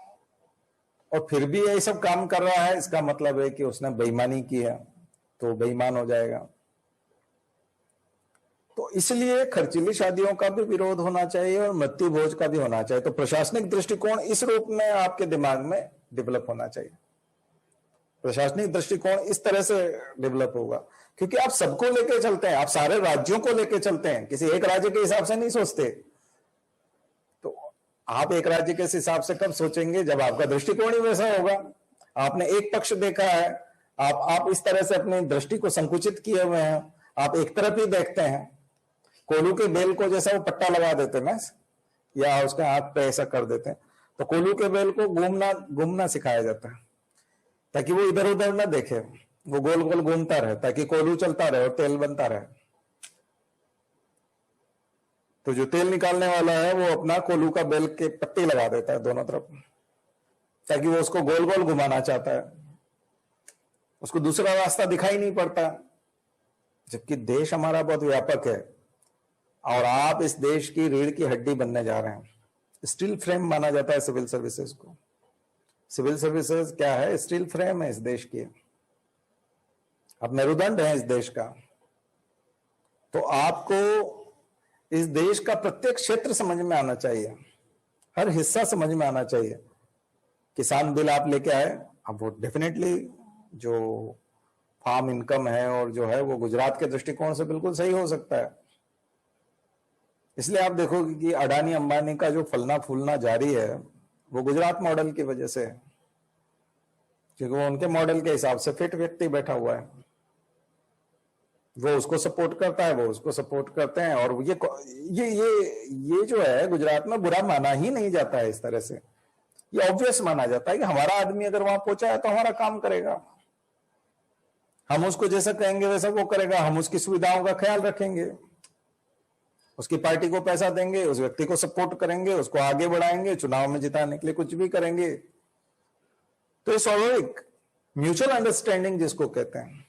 और फिर भी ये सब काम कर रहा है, इसका मतलब है कि उसने बेईमानी की है, तो बेईमान हो जाएगा। तो इसलिए खर्चीली शादियों का भी विरोध होना चाहिए और मृत्यु भोज का भी होना चाहिए। तो प्रशासनिक दृष्टिकोण इस रूप में आपके दिमाग में डेवलप होना चाहिए। प्रशासनिक दृष्टिकोण इस तरह से डेवलप होगा, क्योंकि आप सबको लेके चलते हैं, आप सारे राज्यों को लेके चलते हैं, किसी एक राज्य के हिसाब से नहीं सोचते। तो आप एक राज्य के हिसाब से कब सोचेंगे, जब आपका दृष्टिकोण ही वैसा होगा। आपने एक पक्ष देखा है, आप इस तरह से अपनी दृष्टि को संकुचित किए हुए हैं, आप एक तरफ ही देखते हैं। कोल्हू के बेल को जैसा वो पट्टा लगा देते हैं ना, या उसके हाथ पे ऐसा कर देते हैं, तो कोल्हू के बेल को घूमना सिखाया जाता है, ताकि वो इधर उधर ना देखे, वो गोल गोल घूमता रहे, ताकि कोल्हू चलता रहे और तेल बनता रहे। तो जो तेल निकालने वाला है वो अपना कोल्हू का बेल के पट्टी लगा देता है दोनों तरफ, ताकि वो उसको गोल गोल घुमाना चाहता है, उसको दूसरा रास्ता दिखाई नहीं पड़ता। जबकि देश हमारा बहुत व्यापक है और आप इस देश की रीढ़ की हड्डी बनने जा रहे हैं। स्टील फ्रेम माना जाता है सिविल सर्विसेज को। सिविल सर्विसेज क्या है? स्टील फ्रेम है इस देश की, आप मेरुदंड है इस देश का। तो आपको इस देश का प्रत्येक क्षेत्र समझ में आना चाहिए, हर हिस्सा समझ में आना चाहिए। किसान बिल आप लेके आए, अब वो डेफिनेटली जो फार्म इनकम है और जो है वो गुजरात के दृष्टिकोण से बिल्कुल सही हो सकता है। इसलिए आप देखोगे कि अडानी अंबानी का जो फलना फूलना जारी है वो गुजरात मॉडल की वजह से है, क्योंकि वो उनके मॉडल के हिसाब से फिट व्यक्ति बैठा हुआ है, वो उसको सपोर्ट करता है, वो उसको सपोर्ट करते हैं। और ये जो है गुजरात में बुरा माना ही नहीं जाता है इस तरह से, ये ऑब्वियस माना जाता है कि हमारा आदमी अगर वहां पहुंचा है तो हमारा काम करेगा, हम उसको जैसा कहेंगे वैसा वो करेगा, हम उसकी सुविधाओं का ख्याल रखेंगे, उसकी पार्टी को पैसा देंगे, उस व्यक्ति को सपोर्ट करेंगे, उसको आगे बढ़ाएंगे, चुनाव में जिताने के लिए कुछ भी करेंगे। तो ये स्वाभाविक म्यूचुअल अंडरस्टैंडिंग जिसको कहते हैं,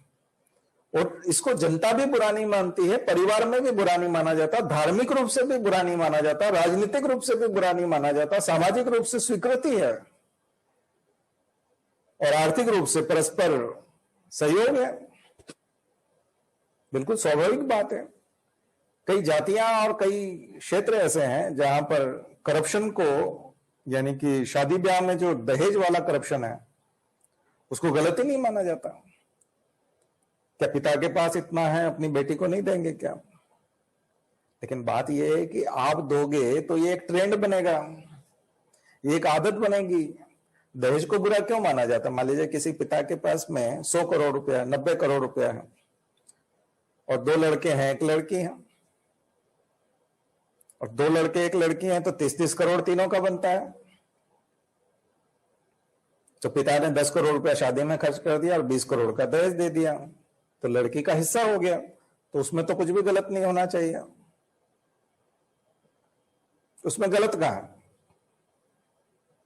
और इसको जनता भी बुरा नहीं मानती है, परिवार में भी बुरा नहीं माना जाता, धार्मिक रूप से भी बुरा नहीं माना जाता, राजनीतिक रूप से भी बुरा नहीं माना जाता, सामाजिक रूप से स्वीकृति है और आर्थिक रूप से परस्पर सहयोग है। बिल्कुल स्वाभाविक बात है। कई जातियां और कई क्षेत्र ऐसे हैं जहां पर करप्शन को, यानी कि शादी ब्याह में जो दहेज वाला करप्शन है उसको गलत ही नहीं माना जाता। क्या पिता के पास इतना है, अपनी बेटी को नहीं देंगे क्या? लेकिन बात यह है कि आप दोगे तो ये एक ट्रेंड बनेगा, ये एक आदत बनेगी। दहेज को बुरा क्यों माना जाता? मान लीजिए किसी पिता के पास में 100 करोड़ रुपया, 90 करोड़ रुपया है और 2 लड़के हैं, 1 लड़की है, और 2 लड़के 1 लड़की है, तो 30-30 करोड़ तीनों का बनता है। तो पिता ने 10 करोड़ रुपया शादी में खर्च कर दिया और 20 करोड़ का दहेज दे दिया, तो लड़की का हिस्सा हो गया, तो उसमें तो कुछ भी गलत नहीं होना चाहिए, उसमें गलत कहां है?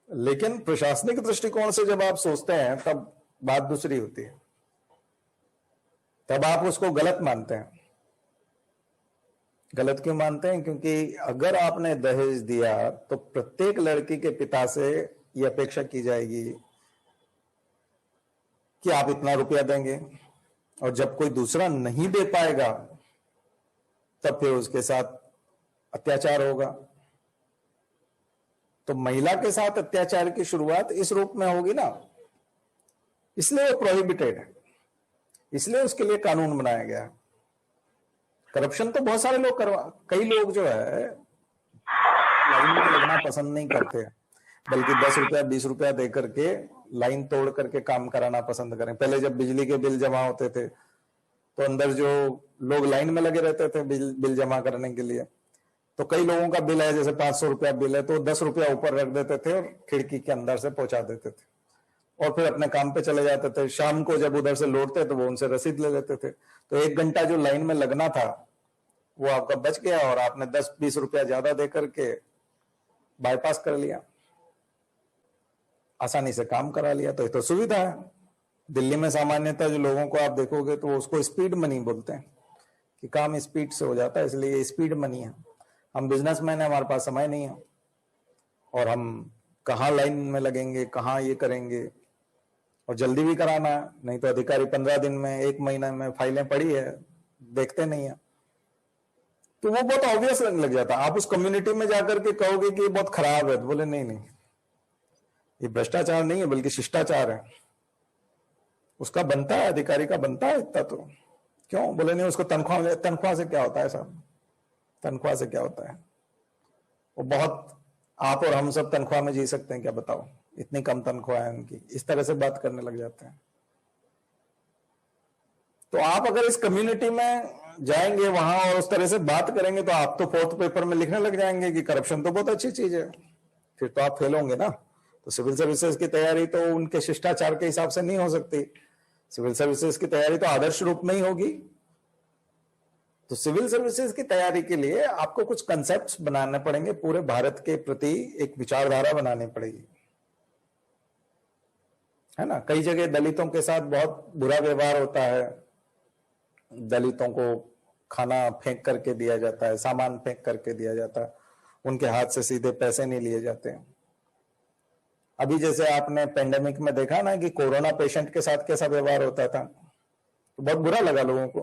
लेकिन प्रशासनिक दृष्टिकोण से जब आप सोचते हैं तब बात दूसरी होती है, तब आप उसको गलत मानते हैं। गलत क्यों मानते हैं? क्योंकि अगर आपने दहेज दिया तो प्रत्येक लड़की के पिता से यह अपेक्षा की जाएगी कि आप इतना रुपया देंगे, और जब कोई दूसरा नहीं दे पाएगा तब फिर उसके साथ अत्याचार होगा। तो महिला के साथ अत्याचार की शुरुआत इस रूप में होगी ना, इसलिए वो प्रोहिबिटेड है, इसलिए उसके लिए कानून बनाया गया। करप्शन तो बहुत सारे लोग कई लोग जो है लाइन में लगना पसंद नहीं करते, बल्कि 10 रुपया 20 रुपया दे करके लाइन तोड़ करके काम कराना पसंद करें। पहले जब बिजली के बिल जमा होते थे तो अंदर जो लोग लाइन में लगे रहते थे बिल जमा करने के लिए, तो कई लोगों का बिल है, जैसे 500 रुपया बिल है, तो 10 रुपया ऊपर रख देते थे और खिड़की के अंदर से पहुंचा देते थे और फिर अपने काम पे चले जाते थे। शाम को जब उधर से लौटते तो वो उनसे रसीद ले लेते थे। तो 1 घंटा जो लाइन में लगना था वो आपका बच गया और आपने 10-20 रुपया ज्यादा दे करके बाईपास कर लिया, आसानी से काम करा लिया। तो ये तो सुविधा है। दिल्ली में सामान्यतः जो लोगों को आप देखोगे तो उसको स्पीड मनी बोलते हैं कि काम स्पीड से हो जाता है, इसलिए स्पीड मनी है। हम बिजनेसमैन है, हमारे पास समय नहीं है और हम कहाँ लाइन में लगेंगे, कहाँ ये करेंगे, और जल्दी भी कराना है, नहीं तो अधिकारी 15 दिन में 1 महीने में फाइलें पड़ी है, देखते नहीं है। तो वो बहुत ऑब्वियस लगने लग जाता है। आप उस कम्युनिटी में जाकर के कहोगे कि ये बहुत खराब है, तो बोले नहीं नहीं, ये भ्रष्टाचार नहीं है बल्कि शिष्टाचार है। उसका बनता है, अधिकारी का बनता है इतना, तो क्यों? बोले नहीं, उसको तनख्वाह से क्या होता है साहब, तनख्वाह से क्या होता है? वो बहुत आप और हम सब तनख्वाह में जी सकते हैं क्या, बताओ? इतनी कम तनख्वाह है उनकी, इस तरह से बात करने लग जाते हैं। तो आप अगर इस कम्युनिटी में जाएंगे वहां और उस तरह से बात करेंगे तो आप तो फोर्थ पेपर में लिखने लग जाएंगे कि करप्शन तो बहुत अच्छी चीज है, फिर तो आप फेल होंगे ना। तो सिविल सर्विसेज की तैयारी तो उनके शिष्टाचार के हिसाब से नहीं हो सकती, सिविल सर्विसेज की तैयारी तो आदर्श रूप में ही होगी। तो सिविल सर्विसेज की तैयारी के लिए आपको कुछ कंसेप्ट्स बनाने पड़ेंगे, पूरे भारत के प्रति एक विचारधारा बनानी पड़ेगी, है ना। कई जगह दलितों के साथ बहुत बुरा व्यवहार होता है, दलितों को खाना फेंक करके दिया जाता है, सामान फेंक करके दिया जाता है, उनके हाथ से सीधे पैसे नहीं लिए जाते हैं। अभी जैसे आपने पेंडेमिक में देखा ना कि कोरोना पेशेंट के साथ कैसा व्यवहार होता था, तो बहुत बुरा लगा लोगों को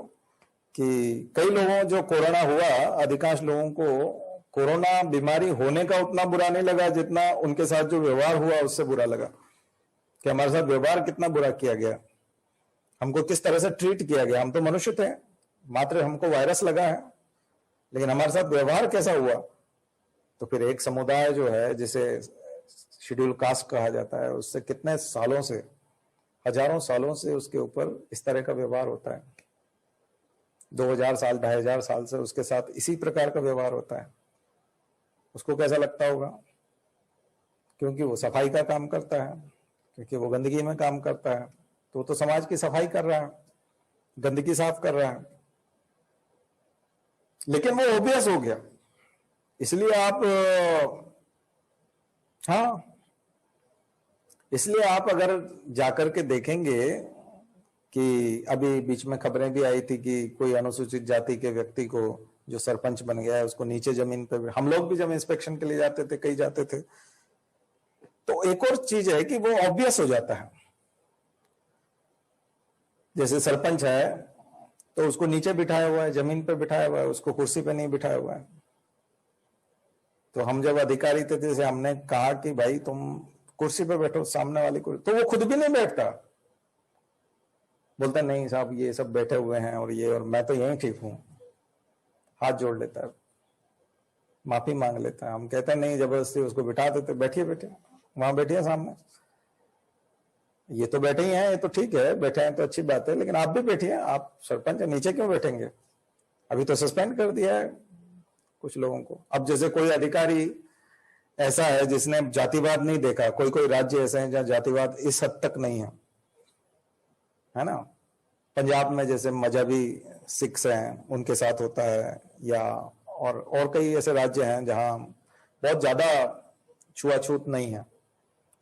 कि कई लोगों जो कोरोना हुआ, अधिकांश लोगों को कोरोना बीमारी होने का उतना बुरा नहीं लगा जितना उनके साथ जो व्यवहार हुआ उससे बुरा लगा, कि हमारे साथ व्यवहार कितना बुरा किया गया, हमको किस तरह से ट्रीट किया गया। हम तो मनुष्य थे, मात्र हमको वायरस लगा है, लेकिन हमारे साथ व्यवहार कैसा हुआ। तो फिर एक समुदाय जो है जिसे शेड्यूल कास्ट कहा जाता है, उससे कितने सालों से, हजारों सालों से उसके ऊपर इस तरह का व्यवहार होता है, 2000 साल 2500 साल से उसके साथ इसी प्रकार का व्यवहार होता है। उसको कैसा लगता होगा, क्योंकि वो सफाई का काम करता है, क्योंकि वो गंदगी में काम करता है, तो समाज की सफाई कर रहा है, गंदगी साफ कर रहा है। लेकिन वो ओबियस हो गया, इसलिए आप इसलिए आप अगर जाकर के देखेंगे कि अभी बीच में खबरें भी आई थी कि कोई अनुसूचित जाति के व्यक्ति को जो सरपंच बन गया है उसको नीचे जमीन पे, हम लोग भी जब इंस्पेक्शन के लिए जाते थे, कई जाते थे, तो एक और चीज है कि वो ऑब्वियस हो जाता है। जैसे सरपंच है तो उसको नीचे बिठाया हुआ है, जमीन पे बिठाया हुआ है, उसको कुर्सी पे नहीं बिठाया हुआ है। तो हम जब अधिकारी थे जैसे हमने कहा कि भाई तुम कुर्सी पे बैठो, सामने वाली कुर्सी, तो वो खुद भी नहीं बैठता, बोलता नहीं साहब ये सब बैठे हुए हैं और ये, और मैं तो यहीं ठीक हूं, हाथ जोड़ लेता है, माफी मांग लेता है। हम कहते हैं नहीं, जबरदस्ती उसको बिठा देते, बैठिए बैठिए, वहां बैठिए सामने, ये तो बैठे ही हैं, ये तो ठीक है, बैठे हैं तो अच्छी बात है, लेकिन आप भी बैठिए, आप सरपंच है, नीचे क्यों बैठेंगे? अभी तो सस्पेंड कर दिया है कुछ लोगों को। अब जैसे कोई अधिकारी ऐसा है जिसने जातिवाद नहीं देखा, कोई कोई राज्य ऐसे हैं जहां जातिवाद इस हद तक नहीं है ना। पंजाब में जैसे मजहबी सिख्स हैं, उनके साथ होता है, या और कई ऐसे राज्य हैं जहां बहुत ज्यादा छुआछूत नहीं है,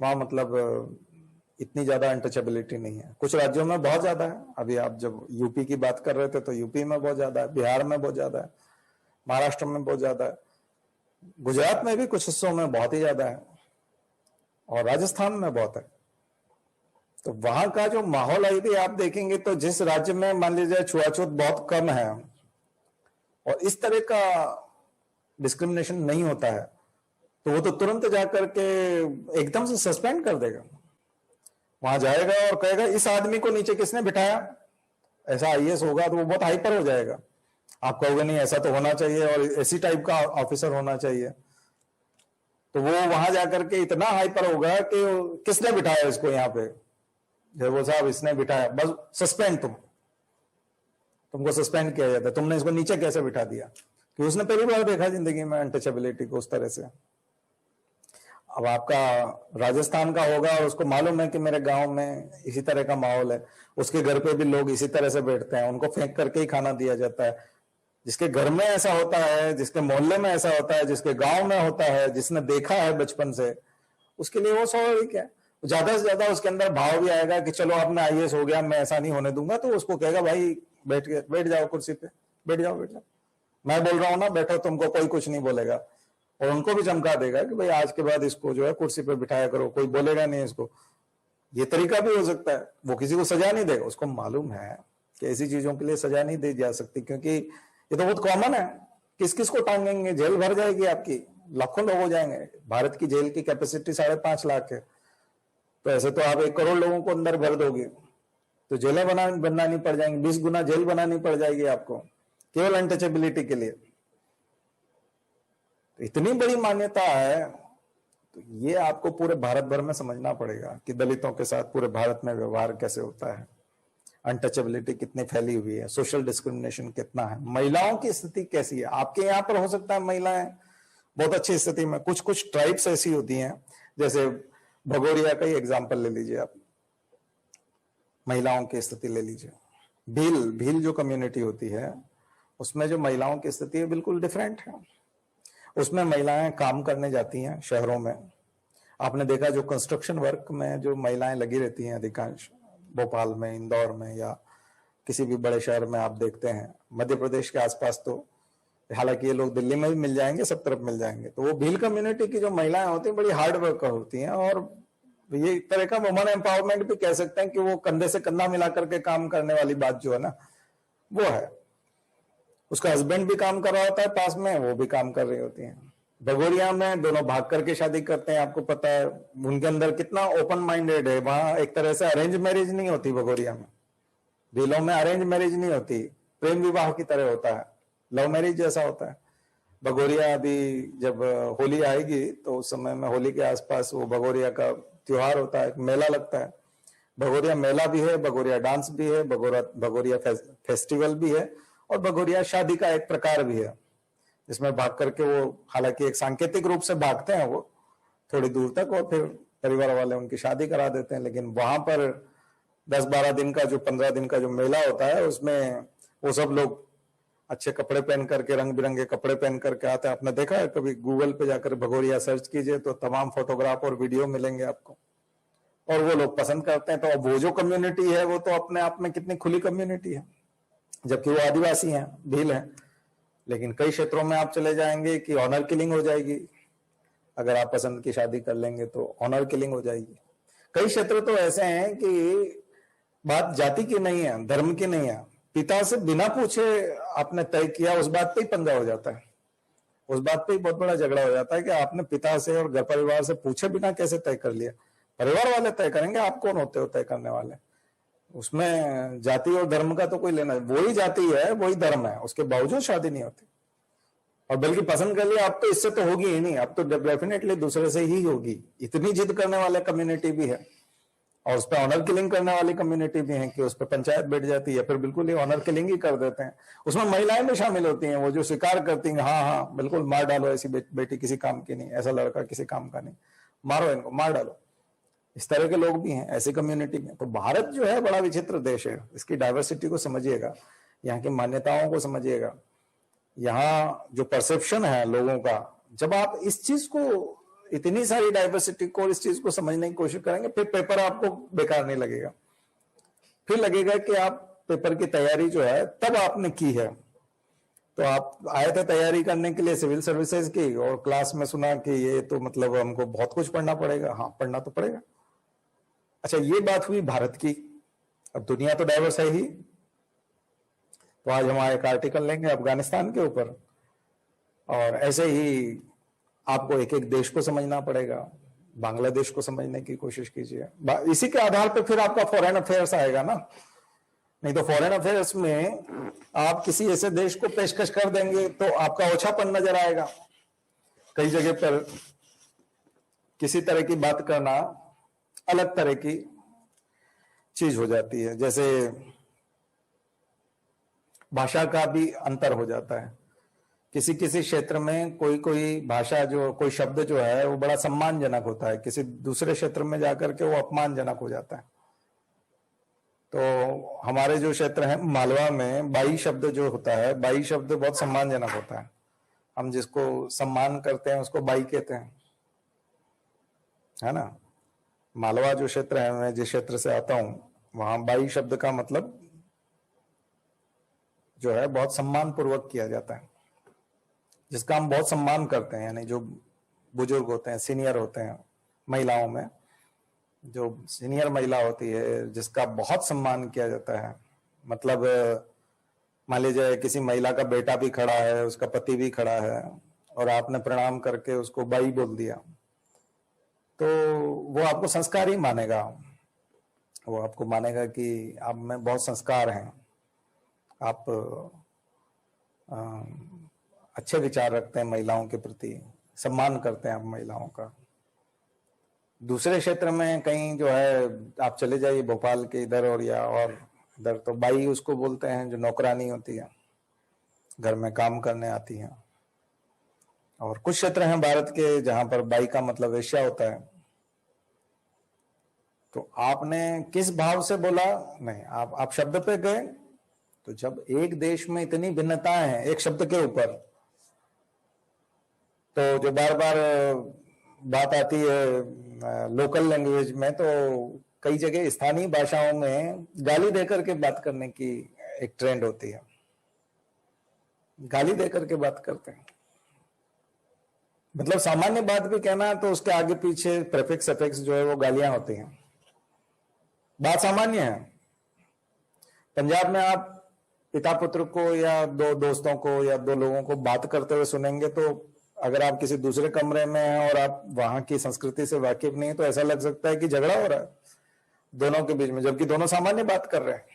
वहां मतलब इतनी ज्यादा अनटचेबिलिटी नहीं है। कुछ राज्यों में बहुत ज्यादा है, अभी आप जब यूपी की बात कर रहे थे तो यूपी में बहुत ज्यादा है, बिहार में बहुत ज्यादा है, महाराष्ट्र में बहुत ज्यादा है, गुजरात में भी कुछ हिस्सों में बहुत ही ज्यादा है, और राजस्थान में बहुत है। तो वहां का जो माहौल है, यदि आप देखेंगे तो जिस राज्य में मान लीजिए छुआछूत बहुत कम है और इस तरह का डिस्क्रिमिनेशन नहीं होता है, तो वो तो तुरंत जाकर के एकदम से सस्पेंड कर देगा, वहां जाएगा और कहेगा इस आदमी को नीचे किसने बिठाया, ऐसा आईएएस होगा तो वो बहुत हाइपर हो जाएगा। आप कहोगे नहीं ऐसा तो होना चाहिए और ऐसी टाइप का ऑफिसर होना चाहिए, तो वो वहां जाकर के इतना हाइपर होगा कि किसने बिठाया इसको यहाँ पे, जब वो साहब इसने बिठाया, बस सस्पेंड, तुमको सस्पेंड किया जाता है, तुमने इसको नीचे कैसे बिठा दिया, कि उसने पहली बार देखा जिंदगी में अनटचेबिलिटी को उस तरह से। अब आपका राजस्थान का होगा और उसको मालूम है कि मेरे गांव में इसी तरह का माहौल है, उसके घर पे भी लोग इसी तरह से बैठते हैं, उनको फेंक करके ही खाना दिया जाता है। जिसके घर में ऐसा होता है, जिसके मोहल्ले में ऐसा होता है, जिसके गांव में होता है, जिसने देखा है बचपन से, उसके लिए वो स्वाभाविक है। ज्यादा से ज्यादा उसके अंदर भाव भी आएगा कि चलो अब मैं आईएएस हो गया, मैं ऐसा नहीं होने दूंगा, तो उसको कहेगा भाई बैठ जाओ कुर्सी पे, बैठ जाओ, मैं बोल रहा हूं ना बैठो, तुमको कोई कुछ नहीं बोलेगा। और उनको भी चमका देगा कि भाई आज के बाद इसको जो है कुर्सी पे बिठाया करो, कोई बोलेगा नहीं इसको। ये तरीका भी हो सकता है, वो किसी को सजा नहीं देगा, उसको मालूम है कि ऐसी चीजों के लिए सजा नहीं दी जा सकती, क्योंकि ये तो बहुत कॉमन है। किस किस को टांगेंगे, जेल भर जाएगी आपकी, लाखों लोग हो जाएंगे। भारत की जेल की कैपेसिटी 5.5 लाख है, तो ऐसे तो आप 1 करोड़ लोगों को अंदर भर दोगे, तो जेलें बनानी पड़ जाएंगी, 20 गुना जेल बनानी पड़ जाएगी आपको, केवल अनटचेबिलिटी के लिए। तो इतनी बड़ी मान्यता है तो ये आपको पूरे भारत भर में समझना पड़ेगा कि दलितों के साथ पूरे भारत में व्यवहार कैसे होता है, अनटचेबिलिटी कितनी फैली हुई है, सोशल डिस्क्रिमिनेशन कितना है, महिलाओं की स्थिति कैसी है। आपके यहाँ पर हो सकता है महिलाएं बहुत अच्छी स्थिति में, कुछ कुछ ट्राइब्स ऐसी होती हैं, जैसे भगोरिया का ही एग्जाम्पल ले लीजिए आप, महिलाओं की स्थिति ले लीजिए। भील जो कम्युनिटी होती है उसमें जो महिलाओं की स्थिति है बिल्कुल डिफरेंट है। उसमें महिलाएं काम करने जाती हैं शहरों में। आपने देखा जो कंस्ट्रक्शन वर्क में जो महिलाएं लगी रहती हैं अधिकांश, भोपाल में, इंदौर में या किसी भी बड़े शहर में आप देखते हैं, मध्य प्रदेश के आसपास तो, हालांकि ये लोग दिल्ली में भी मिल जाएंगे, सब तरफ मिल जाएंगे। तो वो भील कम्युनिटी की जो महिलाएं होती हैं बड़ी हार्ड वर्कर होती हैं, और ये एक तरह का वुमन एम्पावरमेंट भी कह सकते हैं कि वो कंधे से कंधा मिला करके काम करने वाली बात जो है ना, वो है। उसका हस्बैंड भी काम कर रहा होता है पास में, वो भी काम कर रही होती हैं। भगोरिया में दोनों भाग करके शादी करते हैं, आपको पता है उनके अंदर कितना ओपन माइंडेड है। वहां एक तरह से अरेंज मैरिज नहीं होती भगोरिया में, भीलों में अरेंज मैरिज नहीं होती, प्रेम विवाह की तरह होता है, लव मैरिज जैसा होता है। भगोरिया अभी जब होली आएगी तो उस समय में होली के आसपास वो भगोरिया का त्योहार होता है, मेला लगता है। भगोरिया मेला भी है, भगोरिया डांस भी है, भगोरिया फेस्टिवल भी है, और भगोरिया शादी का एक प्रकार भी है जिसमें भाग करके वो, हालांकि एक सांकेतिक रूप से भागते हैं वो थोड़ी दूर तक, और फिर परिवार वाले उनकी शादी करा देते हैं। लेकिन वहां पर 10-12 दिन का जो 15 दिन का जो मेला होता है उसमें वो सब लोग अच्छे कपड़े पहन करके, रंग बिरंगे कपड़े पहन करके आते हैं। आपने देखा है कभी गूगल पे जाकर भगोरिया सर्च कीजिए तो तमाम फोटोग्राफ और वीडियो मिलेंगे आपको, और वो लोग पसंद करते हैं। तो वो जो कम्युनिटी है वो तो अपने आप में कितनी खुली कम्युनिटी है, जबकि वो आदिवासी हैं, भील हैं। लेकिन कई क्षेत्रों में आप चले जाएंगे कि ऑनर किलिंग हो जाएगी, अगर आप पसंद की शादी कर लेंगे तो ऑनर किलिंग हो जाएगी। कई क्षेत्र तो ऐसे हैं कि बात जाति की नहीं है, धर्म की नहीं है, पिता से बिना पूछे आपने तय किया, उस बात पे ही पंगा हो जाता है, उस बात पे ही बहुत बड़ा झगड़ा हो जाता है कि आपने पिता से और घर परिवार से पूछे बिना कैसे तय कर लिया। परिवार वाले तय करेंगे, आप कौन होते हो तय करने वाले। उसमें जाति और धर्म का तो कोई लेना, वही जाति है वही धर्म है, उसके बावजूद शादी नहीं होती। और बल्कि पसंद कर लिया, अब तो इससे तो होगी ही नहीं, अब तो डेफिनेटली दूसरे से ही होगी। इतनी जिद करने वाले कम्युनिटी भी है, और उस पर ऑनर किलिंग करने वाली कम्युनिटी भी है कि उस पर पंचायत बैठ जाती है, फिर बिल्कुल ही ऑनर किलिंग ही कर देते हैं। उसमें महिलाएं भी शामिल होती हैं, वो जो स्वीकार करती हैं, हाँ हाँ बिल्कुल मार डालो, ऐसी बेटी किसी काम की नहीं, ऐसा लड़का किसी काम का नहीं, मारो इनको, मार डालो। इस तरह के लोग भी हैं ऐसी कम्युनिटी में। तो भारत जो है बड़ा विचित्र देश है, इसकी डाइवर्सिटी को समझिएगा, यहाँ की मान्यताओं को समझिएगा, यहाँ जो परसेप्शन है लोगों का। जब आप इस चीज को, इतनी सारी डाइवर्सिटी को, इस चीज को समझने की कोशिश करेंगे, फिर पेपर आपको बेकार नहीं लगेगा, फिर लगेगा कि आप पेपर की तैयारी जो है तब आपने की है। तो आप आए थे तैयारी करने के लिए सिविल सर्विसेज की, और क्लास में सुना कि ये तो मतलब हमको बहुत कुछ पढ़ना पड़ेगा। हाँ, पढ़ना तो पड़ेगा। अच्छा, ये बात हुई भारत की। अब दुनिया तो डाइवर्स है ही, तो आज हम एक आर्टिकल लेंगे अफगानिस्तान के ऊपर, और ऐसे ही आपको एक एक देश को समझना पड़ेगा। बांग्लादेश को समझने की कोशिश कीजिए, इसी के आधार पर फिर आपका फॉरेन अफेयर्स आएगा ना। नहीं तो फॉरेन अफेयर्स में आप किसी ऐसे देश को पेशकश कर देंगे तो आपका ओछापन नजर आएगा। कई जगह पर किसी तरह की बात करना अलग तरह की चीज हो जाती है, जैसे भाषा का भी अंतर हो जाता है। किसी किसी क्षेत्र में कोई कोई भाषा जो, कोई शब्द जो है वो बड़ा सम्मानजनक होता है, किसी दूसरे क्षेत्र में जाकर के वो अपमानजनक हो जाता है। तो हमारे जो क्षेत्र है मालवा में बाई शब्द जो होता है, बाई शब्द बहुत सम्मानजनक होता है। हम जिसको सम्मान करते हैं उसको बाई कहते हैं, है ना। मालवा जो क्षेत्र है, मैं जिस क्षेत्र से आता हूं, वहां बाई शब्द का मतलब जो है बहुत सम्मान पूर्वक किया जाता है, जिसका हम बहुत सम्मान करते हैं। यानी जो बुजुर्ग होते हैं, सीनियर होते हैं, महिलाओं में जो सीनियर महिला होती है जिसका बहुत सम्मान किया जाता है। मतलब मान लीजिए किसी महिला का बेटा भी खड़ा है, उसका पति भी खड़ा है, और आपने प्रणाम करके उसको बाई बोल दिया, तो वो आपको संस्कार ही मानेगा। वो आपको मानेगा कि आप में बहुत संस्कार हैं, आप अच्छे विचार रखते हैं महिलाओं के प्रति, सम्मान करते हैं आप महिलाओं का। दूसरे क्षेत्र में कहीं जो है आप चले जाइए भोपाल के इधर और या और इधर, तो बाई उसको बोलते हैं जो नौकरानी होती है, घर में काम करने आती हैं। और कुछ क्षेत्र हैं भारत के जहां पर बाई का मतलब वेश्या होता है। तो आपने किस भाव से बोला? नहीं, आप शब्द पे गए। तो जब एक देश में इतनी भिन्नताएं हैं एक शब्द के ऊपर, तो जो बार बार बात आती है लोकल लैंग्वेज में, तो कई जगह स्थानीय भाषाओं में गाली देकर के बात करने की एक ट्रेंड होती है। गाली देकर के बात करते हैं, मतलब सामान्य बात भी कहना है तो उसके आगे पीछे प्रेफिक्स अफिक्स जो है वो गालियां होती हैं। बात सामान्य है। पंजाब में आप पिता पुत्र को या दो दोस्तों को या दो लोगों को बात करते हुए सुनेंगे, तो अगर आप किसी दूसरे कमरे में हैं और आप वहां की संस्कृति से वाकिफ नहीं है, तो ऐसा लग सकता है कि झगड़ा हो रहा है दोनों के बीच में, जबकि दोनों सामान्य बात कर रहे हैं।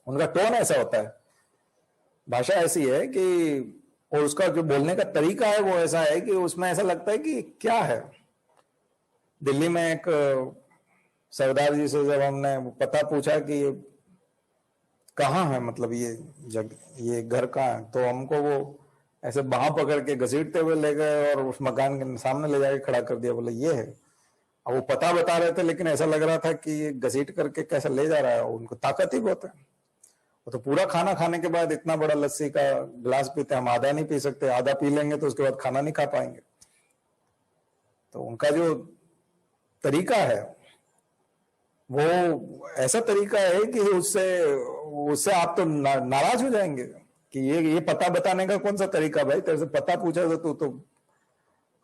उनका टोन ऐसा होता है, भाषा ऐसी है कि, और उसका जो बोलने का तरीका है वो ऐसा है कि उसमें ऐसा लगता है कि क्या है। दिल्ली में एक सरदार जी से जब हमने पता पूछा कि कहाँ है, मतलब ये घर कहाँ है, तो हमको वो ऐसे बाह पकड़ के घसीटते हुए ले गए और उस मकान के सामने ले जाके खड़ा कर दिया, बोले ये है। अब वो पता बता रहे थे, लेकिन ऐसा लग रहा था कि ये घसीट करके कैसे ले जा रहा है, उनको ताकत ही बहुत है। वो तो पूरा खाना खाने के बाद इतना बड़ा लस्सी का गिलास पीते हैं, हम आधा नहीं पी सकते, आधा पी लेंगे तो उसके बाद खाना नहीं खा पाएंगे। तो उनका जो तरीका है वो ऐसा तरीका है कि उससे आप तो नाराज हो जाएंगे कि ये पता बताने का कौन सा तरीका भाई, तेरे से पता पूछा तो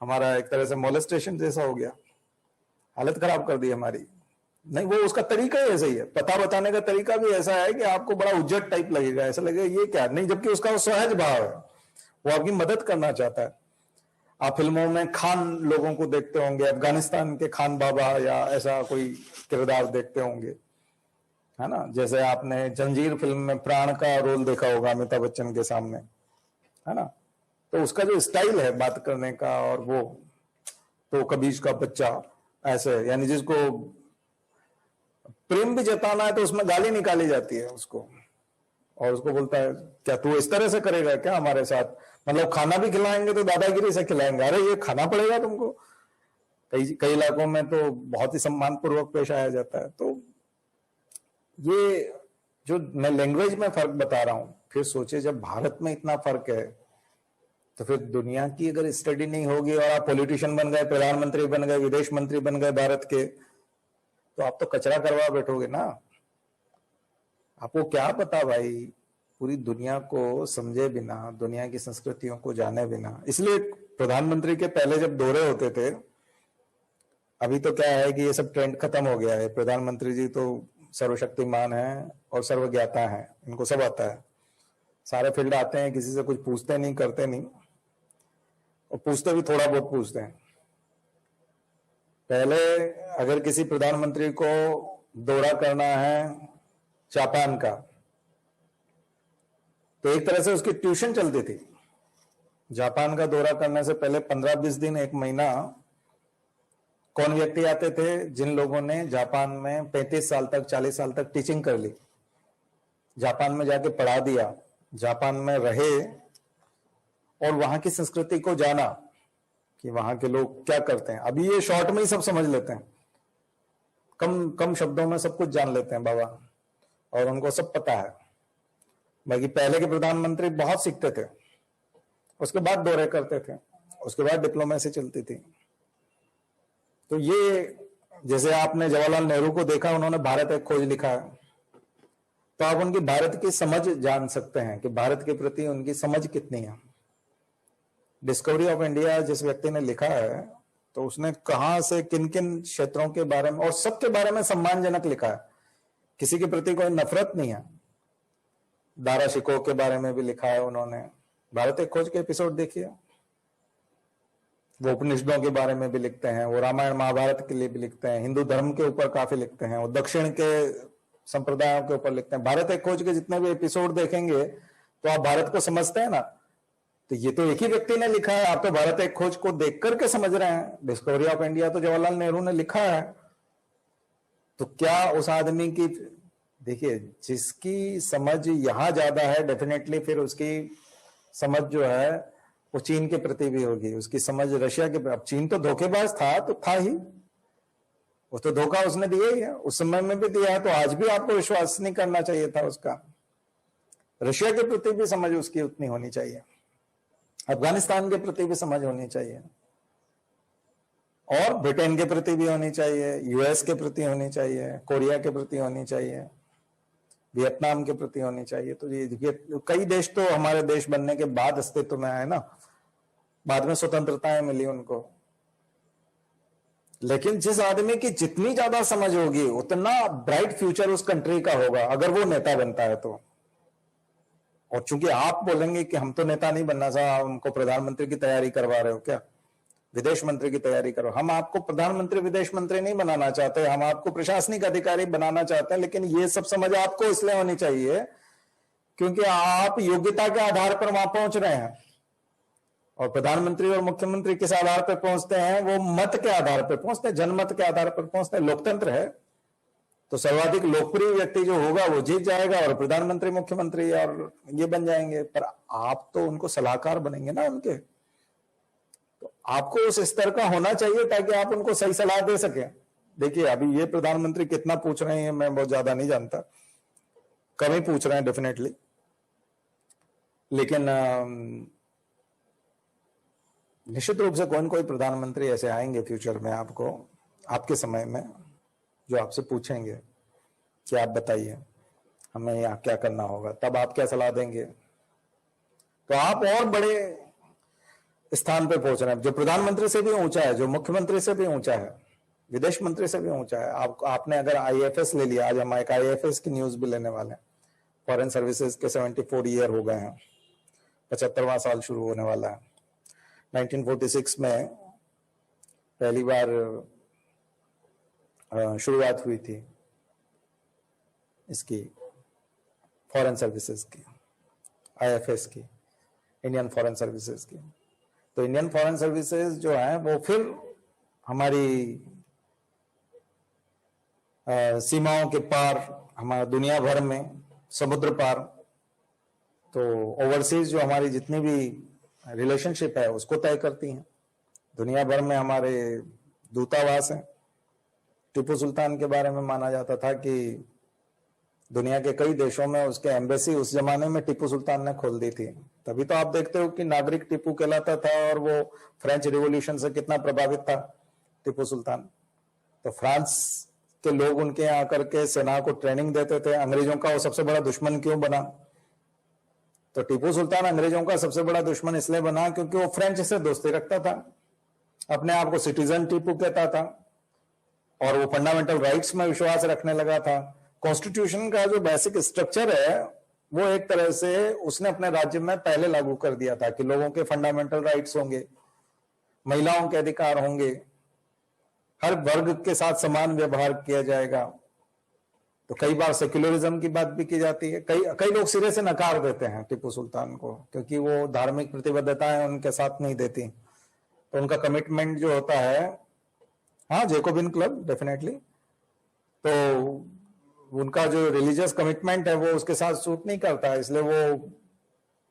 हमारा एक तरह से मोलेस्टेशन जैसा हो गया, हालत खराब कर दी हमारी। नहीं, वो उसका तरीका ही ऐसा ही है, पता बताने का तरीका भी ऐसा है कि आपको बड़ा उज्जट टाइप लगेगा, ऐसा लगेगा ये क्या नहीं, जबकि उसका वो सहज भाव है, वो आपकी मदद करना चाहता है। आप फिल्मों में खान लोगों को देखते होंगे, अफगानिस्तान के खान बाबा या ऐसा कोई किरदार देखते होंगे, है ना। जैसे आपने जंजीर फिल्म में प्राण का रोल देखा होगा अमिताभ बच्चन के सामने, है ना। तो उसका जो स्टाइल है बात करने का, और वो तो कबीज का बच्चा ऐसे, यानी जिसको प्रेम भी जताना है तो उसमें गाली निकाली जाती है उसको, और उसको बोलता है क्या तू इस तरह से करेगा क्या हमारे साथ, मतलब खाना भी खिलाएंगे तो दादागिरी से खिलाएंगे, अरे ये खाना पड़ेगा तुमको। कई इलाकों में तो बहुत ही सम्मान पूर्वक पेश आया जाता है। तो ये जो मैं लैंग्वेज में फर्क बता रहा हूं, फिर सोचे जब भारत में इतना फर्क है तो फिर दुनिया की अगर स्टडी नहीं होगी और आप पॉलिटिशियन बन गए, प्रधानमंत्री बन गए, विदेश मंत्री बन गए भारत के, तो आप तो कचरा करवा बैठोगे ना। आपको क्या पता भाई, पूरी दुनिया को समझे बिना, दुनिया की संस्कृतियों को जाने बिना। इसलिए प्रधानमंत्री के पहले जब दौरे होते थे, अभी तो क्या है कि ये सब ट्रेंड खत्म हो गया है, प्रधानमंत्री जी तो सर्वशक्तिमान है और सर्वज्ञाता है, इनको सब आता है, सारे फील्ड आते हैं, किसी से कुछ पूछते नहीं, करते नहीं, और पूछते भी थोड़ा बहुत पूछते हैं। पहले अगर किसी प्रधानमंत्री को दौरा करना है जापान का, तो एक तरह से उसकी ट्यूशन चलती थी। जापान का दौरा करने से पहले 15-20 दिन, एक महीना, कौन व्यक्ति आते थे जिन लोगों ने जापान में 35 साल तक, 40 साल तक टीचिंग कर ली, जापान में जाके पढ़ा दिया, जापान में रहे और वहां की संस्कृति को जाना कि वहां के लोग क्या करते हैं। अभी ये शॉर्ट में ही सब समझ लेते हैं, कम शब्दों में सब कुछ जान लेते हैं बाबा, और उनको सब पता है। बाकी पहले के प्रधानमंत्री बहुत सीखते थे, उसके बाद दौरे करते थे, उसके बाद डिप्लोमेसी चलती थी। तो ये, जैसे आपने जवाहरलाल नेहरू को देखा, उन्होंने भारत एक खोज लिखा है, तो आप उनकी भारत की समझ जान सकते हैं कि भारत के प्रति उनकी समझ कितनी है। डिस्कवरी ऑफ इंडिया जिस व्यक्ति ने लिखा है, तो उसने कहां से किन किन क्षेत्रों के बारे में और सबके बारे में सम्मानजनक लिखा है, किसी के प्रति कोई नफरत नहीं है। दारा शिकोह के बारे में भी लिखा है उन्होंने, भारत एक खोज के एपिसोड देखिए। वो उपनिषदों के बारे में भी लिखते हैं, वो रामायण महाभारत के लिए भी लिखते हैं, हिंदू धर्म के ऊपर काफी लिखते हैं, वो दक्षिण के संप्रदायों के ऊपर लिखते हैं। भारत एक खोज के जितने भी एपिसोड देखेंगे तो आप भारत को समझते हैं ना, तो ये तो एक ही व्यक्ति ने लिखा है, आप तो भारत एक खोज को देख करके समझ रहे हैं। डिस्कवरी ऑफ इंडिया तो जवाहरलाल नेहरू ने लिखा है। तो क्या उस आदमी की, देखिए जिसकी समझ यहां ज्यादा है डेफिनेटली फिर उसकी समझ जो है वो चीन के प्रति भी होगी, उसकी समझ रशिया के। अब चीन तो धोखेबाज था तो था ही, वो तो धोखा उसने दिया ही है, उस समय में भी दिया है, तो आज भी आपको विश्वास नहीं करना चाहिए था उसका। रशिया के प्रति भी समझ उसकी उतनी होनी चाहिए, अफगानिस्तान के प्रति भी समझ होनी चाहिए, और ब्रिटेन के प्रति भी होनी चाहिए, यूएस के प्रति होनी चाहिए, कोरिया के प्रति होनी चाहिए, वियतनाम के प्रति होनी चाहिए। तो ये कई देश तो हमारे देश बनने के बाद अस्तित्व में आए ना, बाद में स्वतंत्रताएं मिली उनको। लेकिन जिस आदमी की जितनी ज्यादा समझ होगी उतना ब्राइट फ्यूचर उस कंट्री का होगा अगर वो नेता बनता है तो। और चूंकि आप बोलेंगे कि हम तो नेता नहीं बनना चाहते, हमको प्रधानमंत्री की तैयारी करवा रहे हो क्या, विदेश मंत्री की तैयारी करो। हम आपको प्रधानमंत्री विदेश मंत्री नहीं बनाना चाहते, हम आपको प्रशासनिक अधिकारी बनाना चाहते हैं। लेकिन ये सब समझ आपको इसलिए होनी चाहिए क्योंकि आप योग्यता के आधार पर वहां पहुंच रहे हैं, और प्रधानमंत्री और मुख्यमंत्री किस आधार पर पहुंचते हैं, वो मत के आधार पर पहुंचते हैं, जनमत के आधार पर पहुंचते हैं। लोकतंत्र है तो सर्वाधिक लोकप्रिय व्यक्ति जो होगा वो जीत जाएगा और प्रधानमंत्री मुख्यमंत्री और ये बन जाएंगे। पर आप तो उनको सलाहकार बनेंगे ना उनके, तो आपको उस स्तर का होना चाहिए ताकि आप उनको सही सलाह दे सके। देखिए अभी ये प्रधानमंत्री कितना पूछ रहे हैं मैं बहुत ज्यादा नहीं जानता, कम ही पूछ रहे हैं डेफिनेटली, लेकिन निश्चित रूप से कोई न कोई प्रधानमंत्री ऐसे आएंगे फ्यूचर में आपको, आपके समय में, जो आपसे पूछेंगे कि आप बताइए हमें यहाँ क्या करना होगा, तब आप क्या सलाह देंगे। तो आप और बड़े स्थान पे पहुंच रहे हैं, जो प्रधानमंत्री से भी ऊंचा है, जो मुख्यमंत्री से भी ऊंचा है, विदेश मंत्री से भी ऊंचा है। आपने अगर आईएफएस ले लिया, आज हम एक आईएफएस की न्यूज भी लेने वाले हैं। फॉरेन सर्विसेज के 74 ईयर हो गए हैं, 75वां साल शुरू होने वाला है। 1946 में पहली बार शुरुआत हुई थी इसकी, फॉरेन सर्विसेज की, आईएफएस की, इंडियन फॉरेन सर्विसेज की। तो इंडियन फॉरेन सर्विसेज जो है वो फिर हमारी सीमाओं के पार, हमारा दुनिया भर में समुद्र पार, तो ओवरसीज जो हमारी जितनी भी रिलेशनशिप है उसको तय करती हैं। दुनिया भर में हमारे दूतावास हैं। टीपू सुल्तान के बारे में माना जाता था कि दुनिया के कई देशों में उसके एम्बेसी उस जमाने में टीपू सुल्तान ने खोल दी थी। तभी तो आप देखते हो कि नागरिक टीपू कहलाता था, और वो फ्रेंच रिवॉल्यूशन से कितना प्रभावित था टीपू सुल्तान। तो फ्रांस के लोग उनके यहाँ आकर के सेना को ट्रेनिंग देते थे। अंग्रेजों का वो सबसे बड़ा दुश्मन क्यों बना? तो टीपू सुल्तान अंग्रेजों का सबसे बड़ा दुश्मन इसलिए बना क्योंकि वो फ्रेंच से दोस्ती रखता था, अपने आप को सिटीजन टीपू कहता था, और वो फंडामेंटल राइट्स में विश्वास रखने लगा था। कॉन्स्टिट्यूशन का जो बेसिक स्ट्रक्चर है वो एक तरह से उसने अपने राज्य में पहले लागू कर दिया था कि लोगों के फंडामेंटल राइट्स होंगे, महिलाओं के अधिकार होंगे, हर वर्ग के साथ समान व्यवहार किया जाएगा। तो कई बार सेक्युलरिज्म की बात भी की जाती है। कई लोग सिरे से नकार देते हैं टीपू सुल्तान को क्योंकि वो धार्मिक प्रतिबद्धताएं उनके साथ नहीं देती। तो उनका कमिटमेंट जो होता है, हाँ जैकोबिन क्लब डेफिनेटली, तो उनका जो रिलीजियस कमिटमेंट है वो उसके साथ सूट नहीं करता, इसलिए वो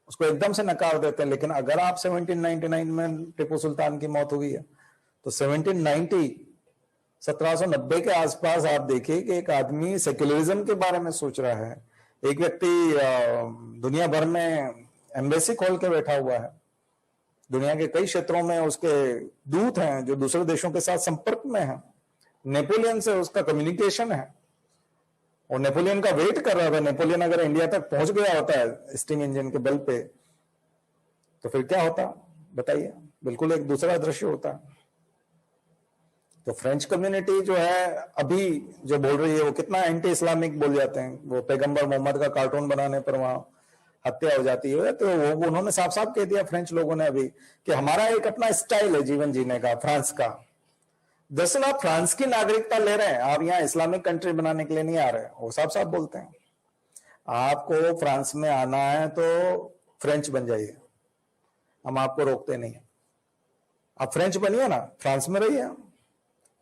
उसको एकदम से नकार देते हैं। लेकिन अगर आप 1799 में टीपू सुल्तान की मौत हुई है तो 1790 के आसपास आप देखिए कि एक आदमी सेक्युलरिज्म के बारे में सोच रहा है। एक व्यक्ति दुनिया भर में एम्बेसी खोल के बैठा हुआ है, दुनिया के कई क्षेत्रों में उसके दूत हैं जो दूसरे देशों के साथ संपर्क में हैं। नेपोलियन से उसका कम्युनिकेशन है, और नेपोलियन का वेट कर रहा था। नेपोलियन अगर इंडिया तक पहुंच गया होता है स्टीम इंजन के बल पे तो फिर क्या होता बताइए? बिल्कुल एक दूसरा दृश्य होता। तो फ्रेंच कम्युनिटी जो है अभी जो बोल रही है वो कितना एंटी इस्लामिक बोल जाते हैं। वो पैगंबर मोहम्मद का कार्टून बनाने पर वहां हत्या हो जाती है। तो वो उन्होंने साफ साफ कह दिया फ्रेंच लोगों ने अभी कि हमारा एक अपना स्टाइल है जीवन जीने का, फ्रांस का। दरअसल आप फ्रांस की नागरिकता ले रहे हैं, आप यहाँ इस्लामिक कंट्री बनाने के लिए नहीं आ रहे। वो साफ साफ बोलते हैं आपको फ्रांस में आना है तो फ्रेंच बन जाइए, हम आपको रोकते नहीं है। आप फ्रेंच बनिए ना, फ्रांस में रहिए,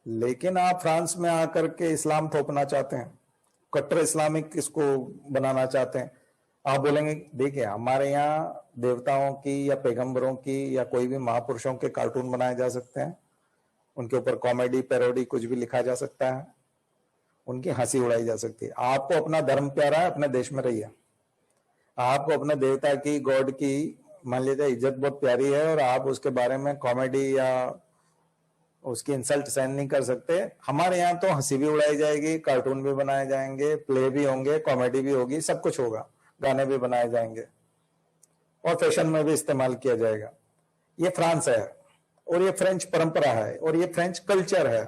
लेकिन आप फ्रांस में आकर के इस्लाम थोपना चाहते हैं, कट्टर इस्लामिक इसको बनाना चाहते हैं। आप बोलेंगे देखिए हमारे यहाँ देवताओं की या पैगंबरों की या कोई भी महापुरुषों के कार्टून बनाए जा सकते हैं, उनके ऊपर कॉमेडी पैरोडी कुछ भी लिखा जा सकता है, उनकी हंसी उड़ाई जा सकती है। आपको अपना धर्म प्यारा है, अपने देश में रहिए। आपको अपने देवता की, गॉड की मान लीजिए इज्जत बहुत प्यारी है और आप उसके बारे में कॉमेडी या उसकी इंसल्ट सहन नहीं कर सकते। हमारे यहाँ तो हंसी भी उड़ाई जाएगी, कार्टून भी बनाए जाएंगे, प्ले भी होंगे, कॉमेडी भी होगी, सब कुछ होगा, गाने भी बनाए जाएंगे और फैशन में भी इस्तेमाल किया जाएगा। ये फ्रांस है और ये फ्रेंच परंपरा है और ये फ्रेंच कल्चर है।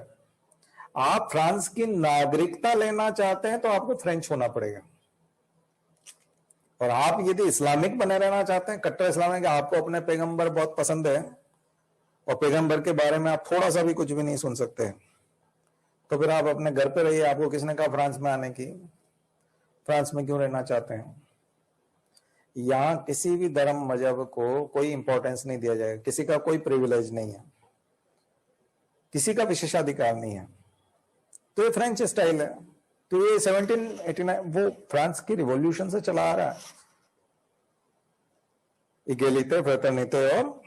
आप फ्रांस की नागरिकता लेना चाहते हैं तो आपको फ्रेंच होना पड़ेगा। और आप यदि इस्लामिक बने रहना चाहते हैं, कट्टर इस्लामिक, आपको अपने पैगंबर बहुत पसंद है और पैगंबर के बारे में आप थोड़ा सा भी कुछ भी नहीं सुन सकते, तो फिर आप अपने घर पे रहिए। आपको किसने कहा फ्रांस में आने की? फ्रांस में क्यों रहना चाहते हैं? यहां किसी भी धर्म मजहब को कोई इंपॉर्टेंस नहीं दिया जाएगा, किसी का कोई प्रिविलेज नहीं है, किसी का विशेषाधिकार नहीं है। तो ये फ्रेंच स्टाइल है। तो ये 1789 वो फ्रांस की रिवॉल्यूशन से चला आ रहा है। इक्वेलिटी, फ्रेटर्निटी, और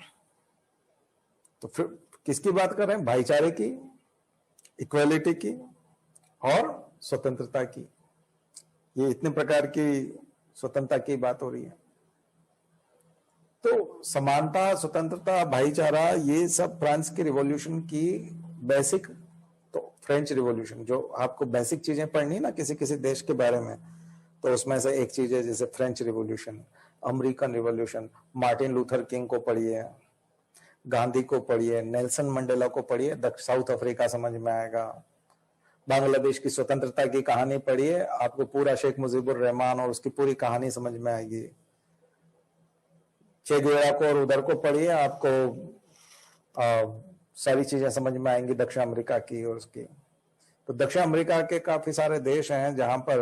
तो फिर किसकी बात कर रहे हैं? भाईचारे की, इक्वेलिटी की और स्वतंत्रता की। ये इतने प्रकार की स्वतंत्रता की बात हो रही है। तो समानता, स्वतंत्रता, भाईचारा, ये सब फ्रांस की रिवॉल्यूशन की बेसिक, तो फ्रेंच रिवॉल्यूशन जो आपको बेसिक चीजें पढ़नी ना किसी किसी देश के बारे में, तो उसमें से एक चीज है जैसे French revolution, American revolution. Martin Luther king को पढ़िए, गांधी को पढ़िए, नेल्सन मंडेला को पढ़िए, साउथ अफ्रीका समझ में आएगा। बांग्लादेश की स्वतंत्रता की कहानी पढ़िए, आपको पूरा शेख मुजीबुर रहमान और उसकी पूरी कहानी समझ में आएगी। चे गुवेरा को और उधर को पढ़िए, आपको सारी चीजें समझ में आएंगी दक्षिण अमेरिका की और उसकी। तो दक्षिण अमेरिका के काफी सारे देश हैं जहां पर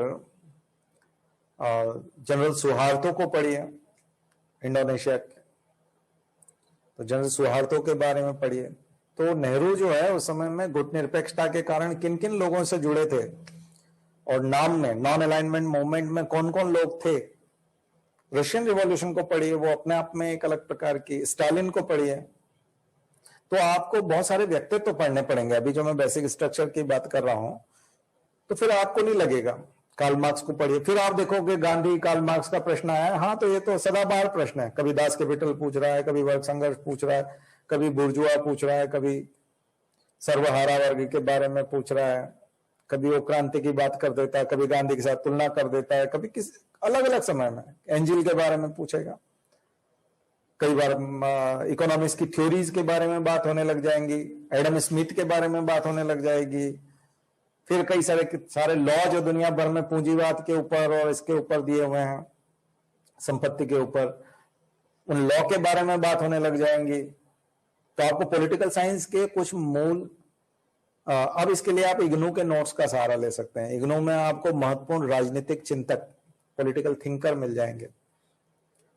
जनरल सुहार्तो को पढ़िए, इंडोनेशिया के, तो जनरल सुहार्तो के बारे में पढ़िए। तो नेहरू जो है उस समय में गुटनिरपेक्षता के कारण किन किन लोगों से जुड़े थे और नाम में नॉन अलाइनमेंट मूवमेंट में कौन कौन लोग थे। रशियन रिवॉल्यूशन को पढ़िए, वो अपने आप में एक अलग प्रकार की। स्टालिन को पढ़िए। तो आपको बहुत सारे व्यक्तित्व पढ़ने पड़ेंगे। अभी जो मैं बेसिक स्ट्रक्चर की बात कर रहा हूं, तो फिर आपको नहीं लगेगा। कार्ल मार्क्स को पढ़िए, फिर आप देखोगे गांधी, कार्ल मार्क्स का प्रश्न आया। हाँ, तो ये तो सदाबहार प्रश्न है। कभी दास कैपिटल पूछ रहा है, कभी वर्ग संघर्ष पूछ रहा है, कभी बुर्जुआ पूछ रहा है, कभी सर्वहारा वर्ग के बारे में पूछ रहा है, कभी वो क्रांति की बात कर देता है, कभी गांधी के साथ तुलना कर देता है, कभी किस अलग अलग समय में एंजिल के बारे में पूछेगा। कई बार इकोनॉमिक्स की थ्योरीज के बारे में बात होने लग जाएंगी, एडम स्मिथ के बारे में बात होने लग जाएगी। फिर कई सारे लॉ जो दुनिया भर में पूंजीवाद के ऊपर और इसके ऊपर दिए हुए हैं, संपत्ति के ऊपर, उन लॉ के बारे में बात होने लग जाएंगी। तो आपको पॉलिटिकल साइंस के कुछ मूल, अब इसके लिए आप इग्नू के नोट्स का सहारा ले सकते हैं। इग्नू में आपको महत्वपूर्ण राजनीतिक चिंतक, पॉलिटिकल थिंकर मिल जाएंगे,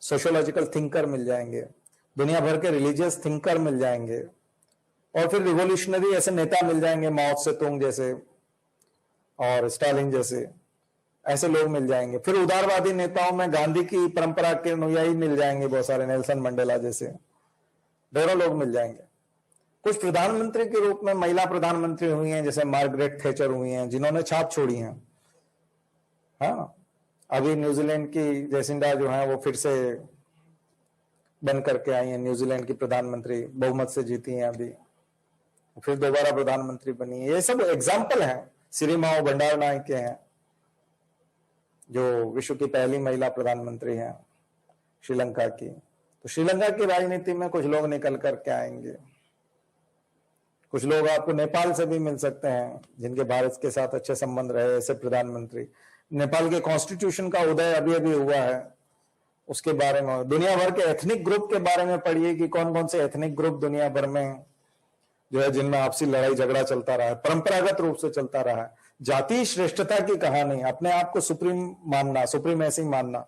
सोशियोलॉजिकल थिंकर मिल जाएंगे, दुनिया भर के रिलीजियस थिंकर मिल जाएंगे, और फिर रिवोल्यूशनरी ऐसे नेता मिल जाएंगे, माओ से तुंग जैसे और स्टालिन जैसे, ऐसे लोग मिल जाएंगे। फिर उदारवादी नेताओं में गांधी की परंपरा के अनुयायी मिल जाएंगे बहुत सारे, नेल्सन मंडेला जैसे ढेरों लोग मिल जाएंगे। कुछ प्रधानमंत्री के रूप में महिला प्रधानमंत्री हुई हैं, जैसे मार्गरेट थैचर हुई हैं, जिन्होंने छाप छोड़ी है। हाँ, अभी न्यूजीलैंड की जेसिंडा जो है वो फिर से बन करके आई है, न्यूजीलैंड की प्रधानमंत्री, बहुमत से जीती हैं अभी, फिर दोबारा प्रधानमंत्री बनी है। ये सब एग्जाम्पल हैं। सिरिमाओ भंडारनायके हैं जो विश्व की पहली महिला प्रधानमंत्री हैं श्रीलंका की। तो श्रीलंका की राजनीति में कुछ लोग निकल करके आएंगे। कुछ लोग आपको नेपाल से भी मिल सकते हैं, जिनके भारत के साथ अच्छे संबंध रहे, ऐसे प्रधानमंत्री। नेपाल के कॉन्स्टिट्यूशन का उदय अभी अभी हुआ है, उसके बारे में। दुनिया भर के एथनिक ग्रुप के बारे में पढ़िए कि कौन कौन से एथनिक ग्रुप दुनिया भर में जो है जिनमें आपसी लड़ाई झगड़ा चलता रहा है, परंपरागत रूप से चलता रहा है। जाति श्रेष्ठता की कहानी, अपने आप को सुप्रीम मानना, सुप्रीमेसी मानना,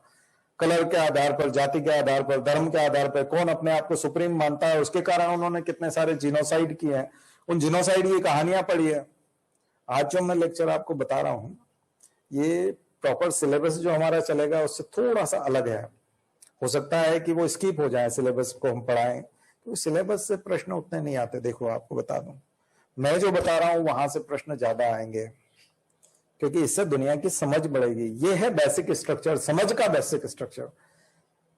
कलर के आधार पर, जाति के आधार पर, धर्म के आधार पर, कौन अपने आप को सुप्रीम मानता है, उसके कारण उन्होंने कितने सारे जिनोसाइड किए हैं। उन जिनोसाइड की कहानियां पढ़ी है। आज जो मैं लेक्चर आपको बता रहा हूं, ये प्रॉपर सिलेबस जो हमारा चलेगा उससे थोड़ा सा अलग है। हो सकता है कि वो स्किप हो जाए, सिलेबस को हम पढ़ाएं, तो सिलेबस से प्रश्न उतने नहीं आते। देखो आपको बता दूं, मैं जो बता रहा हूं वहां से प्रश्न ज्यादा आएंगे, क्योंकि इससे दुनिया की समझ बढ़ेगी। ये है बेसिक स्ट्रक्चर, समझ का बेसिक स्ट्रक्चर,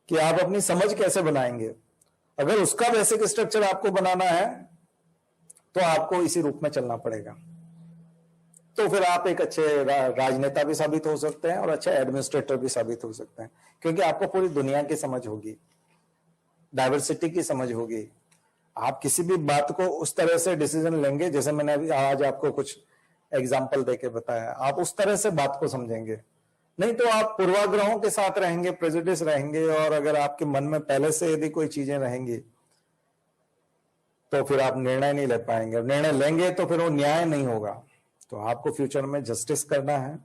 कि आप अपनी समझ कैसे बनाएंगे। अगर उसका बेसिक स्ट्रक्चर आपको बनाना है तो आपको इसी रूप में चलना पड़ेगा। तो फिर आप एक अच्छे राजनेता भी साबित हो सकते हैं और अच्छे एडमिनिस्ट्रेटर भी साबित हो सकते हैं, क्योंकि आपको पूरी दुनिया की समझ होगी, डाइवर्सिटी की समझ होगी। आप किसी भी बात को उस तरह से डिसीजन लेंगे, जैसे मैंने अभी आज आपको कुछ एग्जाम्पल देके बताया, आप उस तरह से बात को समझेंगे। नहीं तो आप पूर्वाग्रहों के साथ रहेंगे, प्रेजुडिस रहेंगे, और अगर आपके मन में पहले से यदि कोई चीजें रहेंगी तो फिर आप निर्णय नहीं ले पाएंगे। निर्णय लेंगे तो फिर वो न्याय नहीं होगा। तो आपको फ्यूचर में जस्टिस करना है,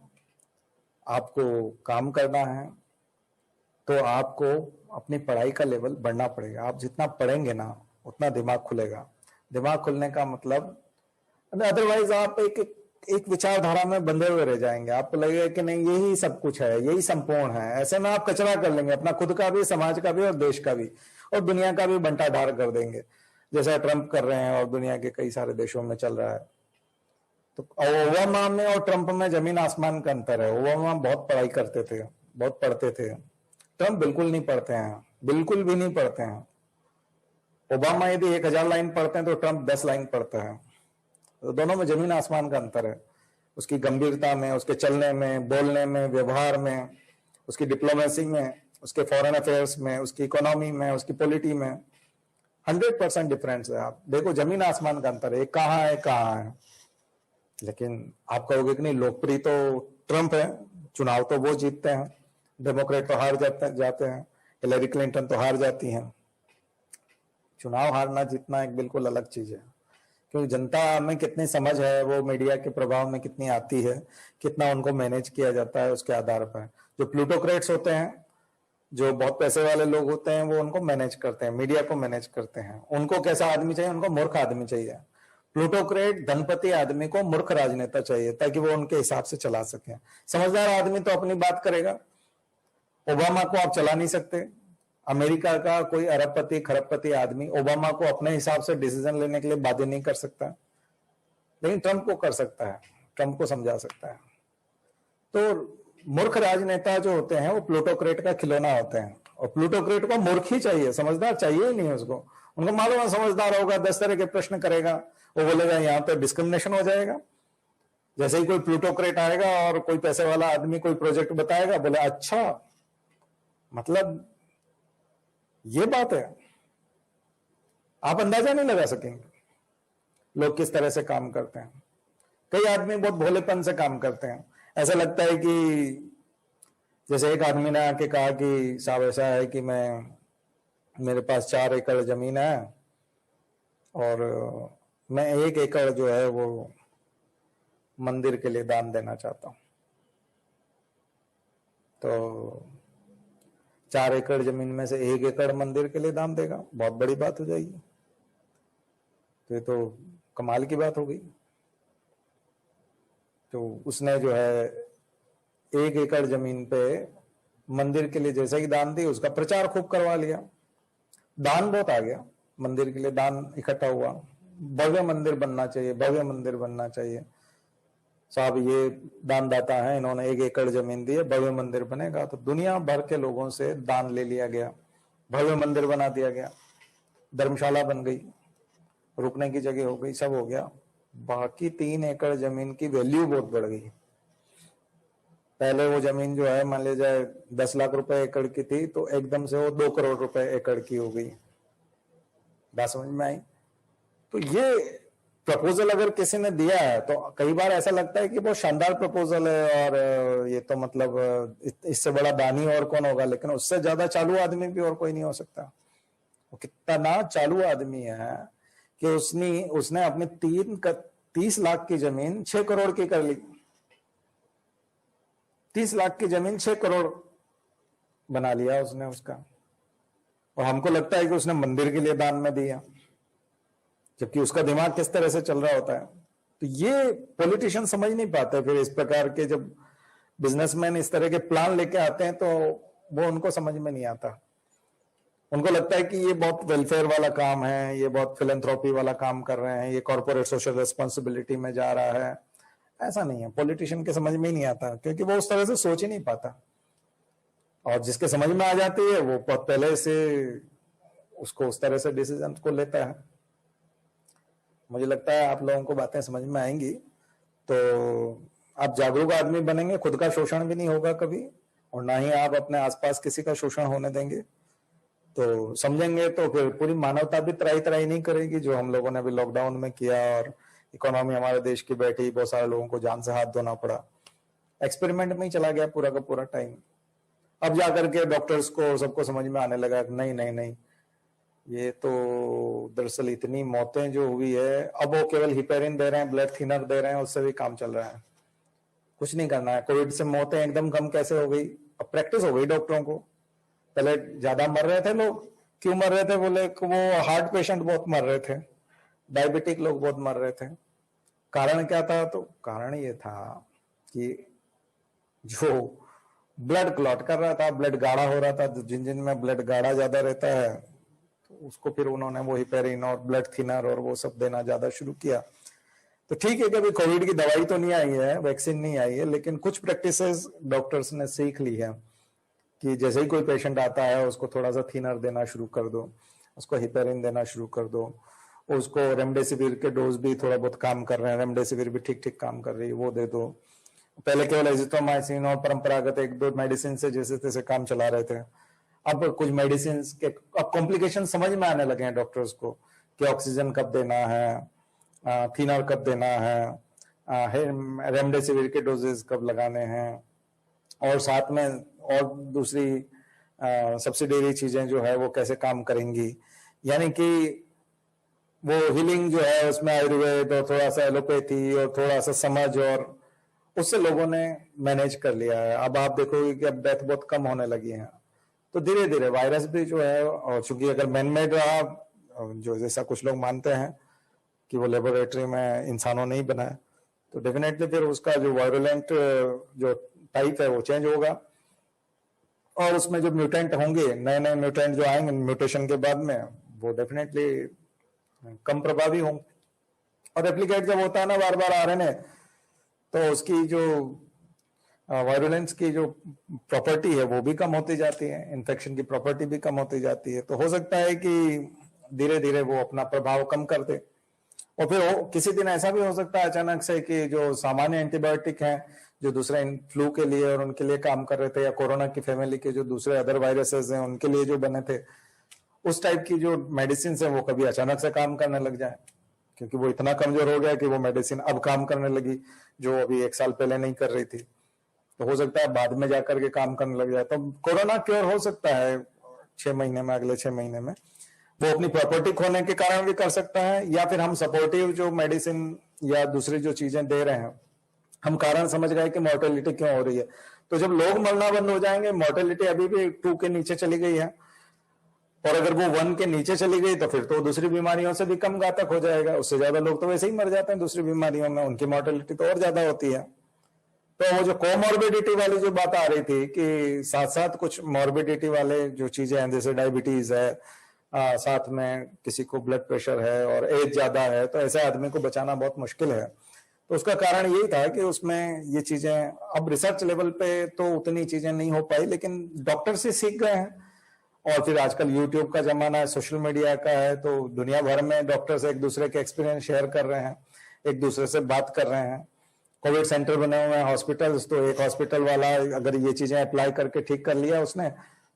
आपको काम करना है, तो आपको अपनी पढ़ाई का लेवल बढ़ना पड़ेगा। आप जितना पढ़ेंगे ना उतना दिमाग खुलेगा। दिमाग खुलने का मतलब, अदरवाइज आप एक विचारधारा में बंधे हुए रह जाएंगे। आपको लगेगा कि नहीं यही सब कुछ है, यही संपूर्ण है। ऐसे में आप कचरा कर लेंगे, अपना खुद का भी, समाज का भी, और देश का भी, और दुनिया का भी बंटाढार कर देंगे, जैसा ट्रंप कर रहे हैं और दुनिया के कई सारे देशों में चल रहा है। तो ओबामा में और ट्रंप में जमीन आसमान का अंतर है। ओबामा बहुत पढ़ाई करते थे, बहुत पढ़ते थे। ट्रंप बिल्कुल नहीं पढ़ते हैं, बिल्कुल भी नहीं पढ़ते हैं। ओबामा यदि 1000 लाइन पढ़ते हैं तो ट्रंप 10 लाइन पढ़ता है। तो दोनों में जमीन आसमान का अंतर है, उसकी गंभीरता में, उसके चलने में, बोलने में, व्यवहार में, उसकी डिप्लोमेसी में, उसके फॉरेन अफेयर्स में, उसकी इकोनॉमी में, उसकी पॉलिटी में 100% डिफरेंस है। आप देखो, जमीन आसमान का अंतर है। एक कहाँ है, कहाँ है। लेकिन आप कहोगे कि नहीं, लोकप्रिय तो ट्रंप है, चुनाव तो वो जीतते हैं, डेमोक्रेट तो हार जाते हैं, हिलरी क्लिंटन तो हार जाती हैं। चुनाव हारना जीतना एक बिल्कुल अलग चीज है, क्योंकि जनता में कितनी समझ है, वो मीडिया के प्रभाव में कितनी आती है, कितना उनको मैनेज किया जाता है, उसके आधार पर। जो प्लूटोक्रेट्स होते हैं, जो बहुत पैसे वाले लोग होते हैं, वो उनको मैनेज करते हैं, मीडिया को मैनेज करते हैं। उनको कैसा आदमी चाहिए? उनको मूर्ख आदमी चाहिए। प्लूटोक्रेट धनपति आदमी को मूर्ख राजनेता चाहिए, ताकि वो उनके हिसाब से चला सके। समझदार आदमी तो अपनी बात करेगा। ओबामा को आप चला नहीं सकते। अमेरिका का कोई अरबपति खरबपति आदमी ओबामा को अपने हिसाब से डिसीजन लेने के लिए बाध्य नहीं कर सकता, लेकिन ट्रंप को कर सकता है, ट्रंप को समझा सकता है। तो मूर्ख राजनेता जो होते हैं वो प्लूटोक्रेट का खिलौना होते हैं, और प्लूटोक्रेट को मूर्ख ही चाहिए, समझदार चाहिए ही नहीं उसको। उनको मालूम है समझदार होगा 10 तरह के प्रश्न करेगा, वो बोलेगा यहाँ पे डिस्क्रिमिनेशन हो जाएगा। जैसे ही कोई प्लूटोक्रेट आएगा और कोई पैसे वाला आदमी कोई प्रोजेक्ट बताएगा, बोले अच्छा, मतलब ये बात है। आप अंदाजा नहीं लगा सकेंगे लोग किस तरह से काम करते हैं। कई आदमी बहुत भोलेपन से काम करते हैं। ऐसा लगता है कि जैसे एक आदमी ने आके कहा कि साहब ऐसा है कि मेरे पास 4 एकड़ जमीन है और मैं 1 एकड़ जो है वो मंदिर के लिए दान देना चाहता हूं। तो 4 एकड़ जमीन में से 1 एकड़ मंदिर के लिए दान देगा, बहुत बड़ी बात हो जाएगी। तो ये तो कमाल की बात हो गई। तो उसने जो है 1 एकड़ जमीन पे मंदिर के लिए जैसे ही दान दी, उसका प्रचार खूब करवा लिया। दान बहुत आ गया, मंदिर के लिए दान इकट्ठा हुआ। भव्य मंदिर बनना चाहिए, भव्य मंदिर बनना चाहिए। साहब ये दानदाता है, इन्होंने 1 एकड़ जमीन दी है, भव्य मंदिर बनेगा। तो दुनिया भर के लोगों से दान ले लिया गया, भव्य मंदिर बना दिया गया, धर्मशाला बन गई, रुकने की जगह हो गई, सब हो गया। बाकी 3 एकड़ जमीन की वैल्यू बहुत बढ़ गई। पहले वो जमीन जो है मान लीजिए 10 लाख रुपए एकड़ की थी, तो एकदम से वो 2 करोड़ रुपए एकड़ की हो गई। बात समझ में आई? तो ये प्रपोजल अगर किसी ने दिया है तो कई बार ऐसा लगता है कि बहुत शानदार प्रपोजल है और ये तो मतलब इससे बड़ा दानी और कौन होगा, लेकिन उससे ज्यादा चालू आदमी भी और कोई नहीं हो सकता। वो कितना चालू आदमी है कि उसने अपनी 30 लाख की जमीन 6 करोड़ की कर ली। 30 लाख की जमीन 6 करोड़। बना लिया उसने उसका, और हमको लगता है कि उसने मंदिर के लिए दान में दिया, जबकि उसका दिमाग किस तरह से चल रहा होता है। तो ये पॉलिटिशियन समझ नहीं पाते। फिर इस प्रकार के जब बिजनेसमैन इस तरह के प्लान लेके आते हैं तो वो उनको समझ में नहीं आता। उनको लगता है कि ये बहुत वेलफेयर वाला काम है, ये बहुत फिलेंथ्रोपी वाला काम कर रहे हैं, ये कॉर्पोरेट सोशल रिस्पॉन्सिबिलिटी में जा रहा है। ऐसा नहीं है, पॉलिटिशियन के समझ में ही नहीं आता, क्योंकि वो उस तरह से सोच ही नहीं पाता। और जिसके समझ में आ जाती है वो बहुत पहले से उसको उस तरह से डिसीजन को लेता है। मुझे लगता है आप लोगों को बातें समझ में आएंगी तो आप जागरूक आदमी बनेंगे, खुद का शोषण भी नहीं होगा कभी, और ना ही आप अपने आसपास किसी का शोषण होने देंगे। तो समझेंगे तो फिर पूरी मानवता भी त्राही त्राही नहीं करेगी, जो हम लोगों ने अभी लॉकडाउन में किया और इकोनॉमी हमारे देश की बैठी, बहुत सारे लोगों को जान से हाथ धोना पड़ा, एक्सपेरिमेंट में ही चला गया पूरा का पूरा टाइम। अब जाकर के डॉक्टर्स को सबको समझ में आने लगा नहीं नहीं नहीं, ये तो दरअसल इतनी मौतें जो हुई है, अब वो केवल हिपेरिन दे रहे हैं, ब्लड थिनर दे रहे हैं, उससे भी काम चल रहा है, कुछ नहीं करना है। कोविड से मौतें एकदम कम कैसे हो गई? अब प्रैक्टिस हो गई डॉक्टरों को। पहले ज्यादा मर रहे थे लोग, क्यों मर रहे थे? बोले वो हार्ट पेशेंट बहुत मर रहे थे, डायबिटिक लोग बहुत मर रहे थे। कारण क्या था? तो कारण ये था कि जो ब्लड क्लॉट कर रहा था, ब्लड गाढ़ा हो रहा था, जिन जिन में ब्लड गाढ़ा ज्यादा रहता है तो उसको फिर उन्होंने वो हिपेरिन और ब्लड थिनर और वो सब देना ज्यादा शुरू किया। तो ठीक है, कभी कोविड की दवाई तो नहीं आई है, वैक्सीन नहीं आई है, लेकिन कुछ प्रैक्टिसेस डॉक्टर्स ने सीख ली है कि जैसे ही कोई पेशेंट आता है उसको थोड़ा सा थिनर देना शुरू कर दो, उसको हिपेरिन देना शुरू कर दो, उसको रेमडेसिविर के डोज भी थोड़ा बहुत काम कर रहे हैं, रेमडेसिविर भी ठीक ठीक काम कर रही है, वो दे दो। पहले केवल एजिथ्रोमाइसिन और परंपरागत एक दो मेडिसिन से जैसे तैसे काम चला रहे थे, अब कुछ मेडिसिन के अब कॉम्प्लिकेशन समझ में आने लगे हैं डॉक्टर्स को कि ऑक्सीजन कब देना है, थिनर कब देना है, रेमडेसिविर के डोजेस कब लगाने हैं, और साथ में और दूसरी सब्सिडरी चीजें जो है वो कैसे काम करेंगी। यानी कि वो हीलिंग जो है उसमें आयुर्वेद और थोड़ा सा एलोपैथी और थोड़ा सा समझ, और उससे लोगों ने मैनेज कर लिया है। अब आप देखोगे कि अब डेथ बहुत कम होने लगी है। तो धीरे धीरे वायरस भी जो है, और चूंकि अगर मैनमेड रहा, जो जैसा कुछ लोग मानते हैं कि वो लेबोरेटरी में इंसानों ने ही बनाया, तो डेफिनेटली फिर उसका जो वायरुलेंट जो टाइप है वो चेंज होगा, और उसमें जो म्यूटेंट होंगे, नए नए म्यूटेंट जो आएंगे म्यूटेशन के बाद में, वो डेफिनेटली कम प्रभावी होंगे। और रेप्लिकेट जब होता है ना बार बार आरएनए, तो उसकी जो वायरुलेंस की जो प्रॉपर्टी है वो भी कम होती जाती है, इन्फेक्शन की प्रॉपर्टी भी कम होती जाती है। तो हो सकता है कि धीरे धीरे वो अपना प्रभाव कम कर दे, और फिर किसी दिन ऐसा भी हो सकता है अचानक से कि जो सामान्य एंटीबायोटिक हैं जो दूसरे फ्लू के लिए और उनके लिए काम कर रहे थे, या कोरोना की फैमिली के जो दूसरे अदर वायरसेस हैं उनके लिए जो बने थे, उस टाइप की जो मेडिसिन है वो कभी अचानक से काम करने लग जाए, क्योंकि वो इतना कमजोर हो गया कि वो मेडिसिन अब काम करने लगी जो अभी 1 साल पहले नहीं कर रही थी। तो हो सकता है बाद में जाकर के काम करने लग जाए। तो कोरोना क्योर हो सकता है 6 महीने में, अगले 6 महीने में। वो अपनी प्रॉपर्टी खोने के कारण भी कर सकता है, या फिर हम सपोर्टिव जो मेडिसिन या दूसरी जो चीजें दे रहे हैं, हम कारण समझ गए कि मोर्टेलिटी क्यों हो रही है। तो जब लोग मरना बंद हो जाएंगे, मोर्टेलिटी अभी भी 2 के नीचे चली गई है, और अगर वो 1 के नीचे चली गई तो फिर तो दूसरी बीमारियों से भी कम घातक हो जाएगा। उससे ज्यादा लोग तो वैसे ही मर जाते हैं दूसरी बीमारियों में, उनकी मोर्टेलिटी तो और ज्यादा होती है। तो वो जो कोमॉर्बिडिटी वाली जो बात आ रही थी कि साथ साथ कुछ मॉर्बिडिटी वाले जो चीजें हैं, जैसे डायबिटीज है, साथ में किसी को ब्लड प्रेशर है और एज ज्यादा है, तो ऐसे आदमी को बचाना बहुत मुश्किल है। तो उसका कारण यही था कि उसमें ये चीजें अब रिसर्च लेवल पे तो उतनी चीजें नहीं हो पाई, लेकिन डॉक्टर से सीख गए हैं। और फिर आजकल यूट्यूब का जमाना है, सोशल मीडिया का है, तो दुनिया भर में डॉक्टर्स एक दूसरे के एक्सपीरियंस शेयर कर रहे हैं, एक दूसरे से बात कर रहे हैं। कोविड सेंटर बने हुए हैं, हॉस्पिटल्स, तो एक हॉस्पिटल वाला अगर ये चीजें अप्लाई करके ठीक कर लिया उसने,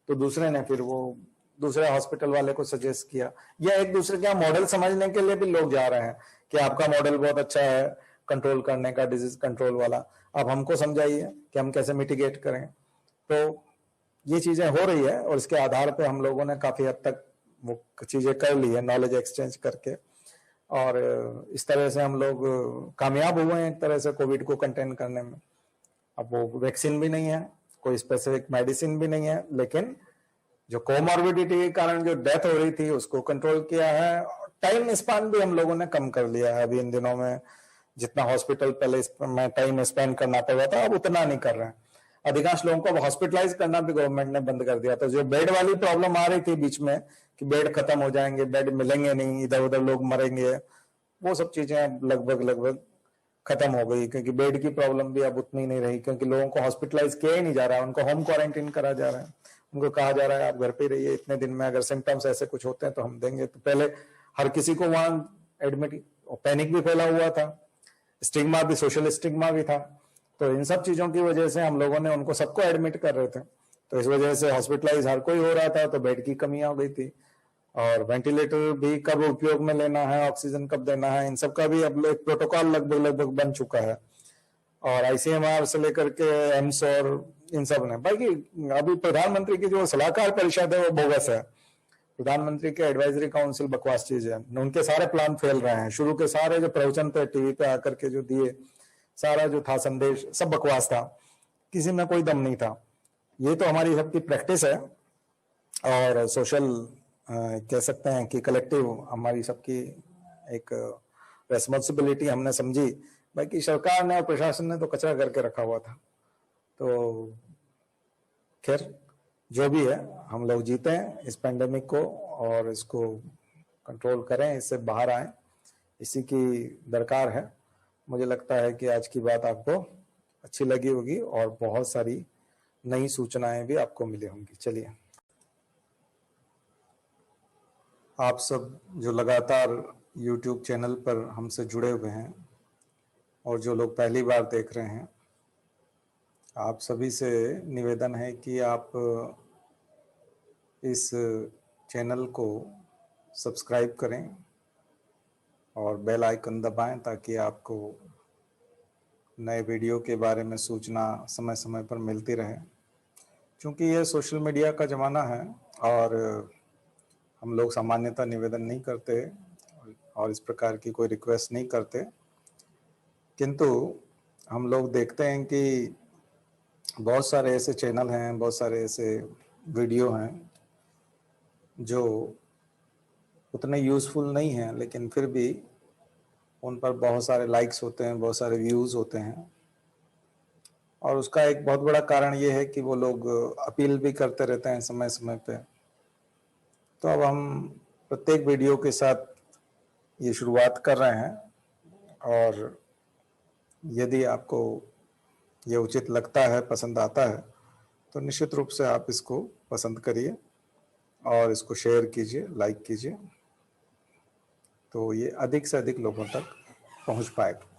तो दूसरे ने फिर वो दूसरे हॉस्पिटल वाले को सजेस्ट किया, या एक दूसरे का मॉडल समझने के लिए भी लोग जा रहे हैं कि आपका मॉडल बहुत अच्छा है कंट्रोल करने का, डिजीज कंट्रोल वाला, आप हमको समझाइए कि हम कैसे मिटिगेट करें। तो ये चीजें हो रही है, और इसके आधार पे हम लोगों ने काफी हद तक वो चीजें कर ली है, नॉलेज एक्सचेंज करके, और इस तरह से हम लोग कामयाब हुए हैं एक तरह से कोविड को कंटेन करने में। अब वो वैक्सीन भी नहीं है, कोई स्पेसिफिक मेडिसिन भी नहीं है, लेकिन जो कोमॉर्बिडिटी के कारण जो डेथ हो रही थी उसको कंट्रोल किया है। टाइम स्पैन भी हम लोगों ने कम कर लिया है। अभी इन दिनों में जितना हॉस्पिटल पहले में टाइम स्पेंड करना पड़ रहा था, अब उतना नहीं कर रहे हैं। अधिकांश लोगों को हॉस्पिटलाइज करना भी गवर्नमेंट ने बंद कर दिया। तो जो बेड वाली प्रॉब्लम आ रही थी बीच में कि बेड खत्म हो जाएंगे, बेड मिलेंगे नहीं, इधर उधर लोग मरेंगे, वो सब चीजें लगभग खत्म हो गई, क्योंकि बेड की प्रॉब्लम भी अब उतनी नहीं रही, क्योंकि लोगों को हॉस्पिटलाइज किया ही नहीं जा रहा है, उनको होम क्वारंटीन करा जा रहा है। उनको कहा जा रहा है आप घर पे रहिए, इतने दिन में अगर सिम्टम्स ऐसे कुछ होते हैं तो हम देंगे। तो पहले हर किसी को वहां एडमिट, पैनिक भी फैला हुआ था, स्टिग्मा भी, सोशल स्टिग्मा भी था। तो इन सब चीजों की वजह से हम लोगों ने उनको सबको एडमिट कर रहे थे, तो इस वजह से हॉस्पिटलाइज हर कोई हो रहा था, तो बेड की कमी आ गई थी। और वेंटिलेटर भी कब उपयोग में लेना है, ऑक्सीजन कब देना है, इन सब का भी अब एक प्रोटोकॉल लगभग बन चुका है। और आईसीएमआर से लेकर के एम्स और इन सब ने, बाकी अभी प्रधानमंत्री की जो सलाहकार परिषद है वो बोगस है। प्रधानमंत्री के एडवाइजरी काउंसिल बकवास चीज है, उनके सारे प्लान फेल रहे हैं। शुरू के सारे जो प्रवचन पे टीवी पे आकर के जो दिए, सारा जो था संदेश सब बकवास था, किसी में कोई दम नहीं था। ये तो हमारी सबकी प्रैक्टिस है और सोशल कह सकते हैं कि कलेक्टिव हमारी सबकी एक रेस्पॉन्सिबिलिटी हमने समझी। बाकी सरकार ने और प्रशासन ने तो कचरा करके रखा हुआ था। तो खैर जो भी है, हम लोग जीते हैं इस पेंडेमिक को और इसको कंट्रोल करें, इससे बाहर आए, इसी की दरकार है। मुझे लगता है कि आज की बात आपको अच्छी लगी होगी और बहुत सारी नई सूचनाएं भी आपको मिली होंगी। चलिए, आप सब जो लगातार YouTube चैनल पर हमसे जुड़े हुए हैं और जो लोग पहली बार देख रहे हैं, आप सभी से निवेदन है कि आप इस चैनल को सब्सक्राइब करें और बेल आइकन दबाएं ताकि आपको नए वीडियो के बारे में सूचना समय समय पर मिलती रहे। क्योंकि ये सोशल मीडिया का ज़माना है और हम लोग सामान्यतः निवेदन नहीं करते और इस प्रकार की कोई रिक्वेस्ट नहीं करते, किंतु हम लोग देखते हैं कि बहुत सारे ऐसे चैनल हैं, बहुत सारे ऐसे वीडियो हैं जो उतने यूज़फुल नहीं हैं, लेकिन फिर भी उन पर बहुत सारे लाइक्स होते हैं, बहुत सारे व्यूज़ होते हैं। और उसका एक बहुत बड़ा कारण ये है कि वो लोग अपील भी करते रहते हैं समय समय पे। तो अब हम प्रत्येक वीडियो के साथ ये शुरुआत कर रहे हैं और यदि आपको ये उचित लगता है, पसंद आता है, तो निश्चित रूप से आप इसको पसंद करिए और इसको शेयर कीजिए, लाइक कीजिए, तो ये अधिक से अधिक लोगों तक पहुंच पाएगा।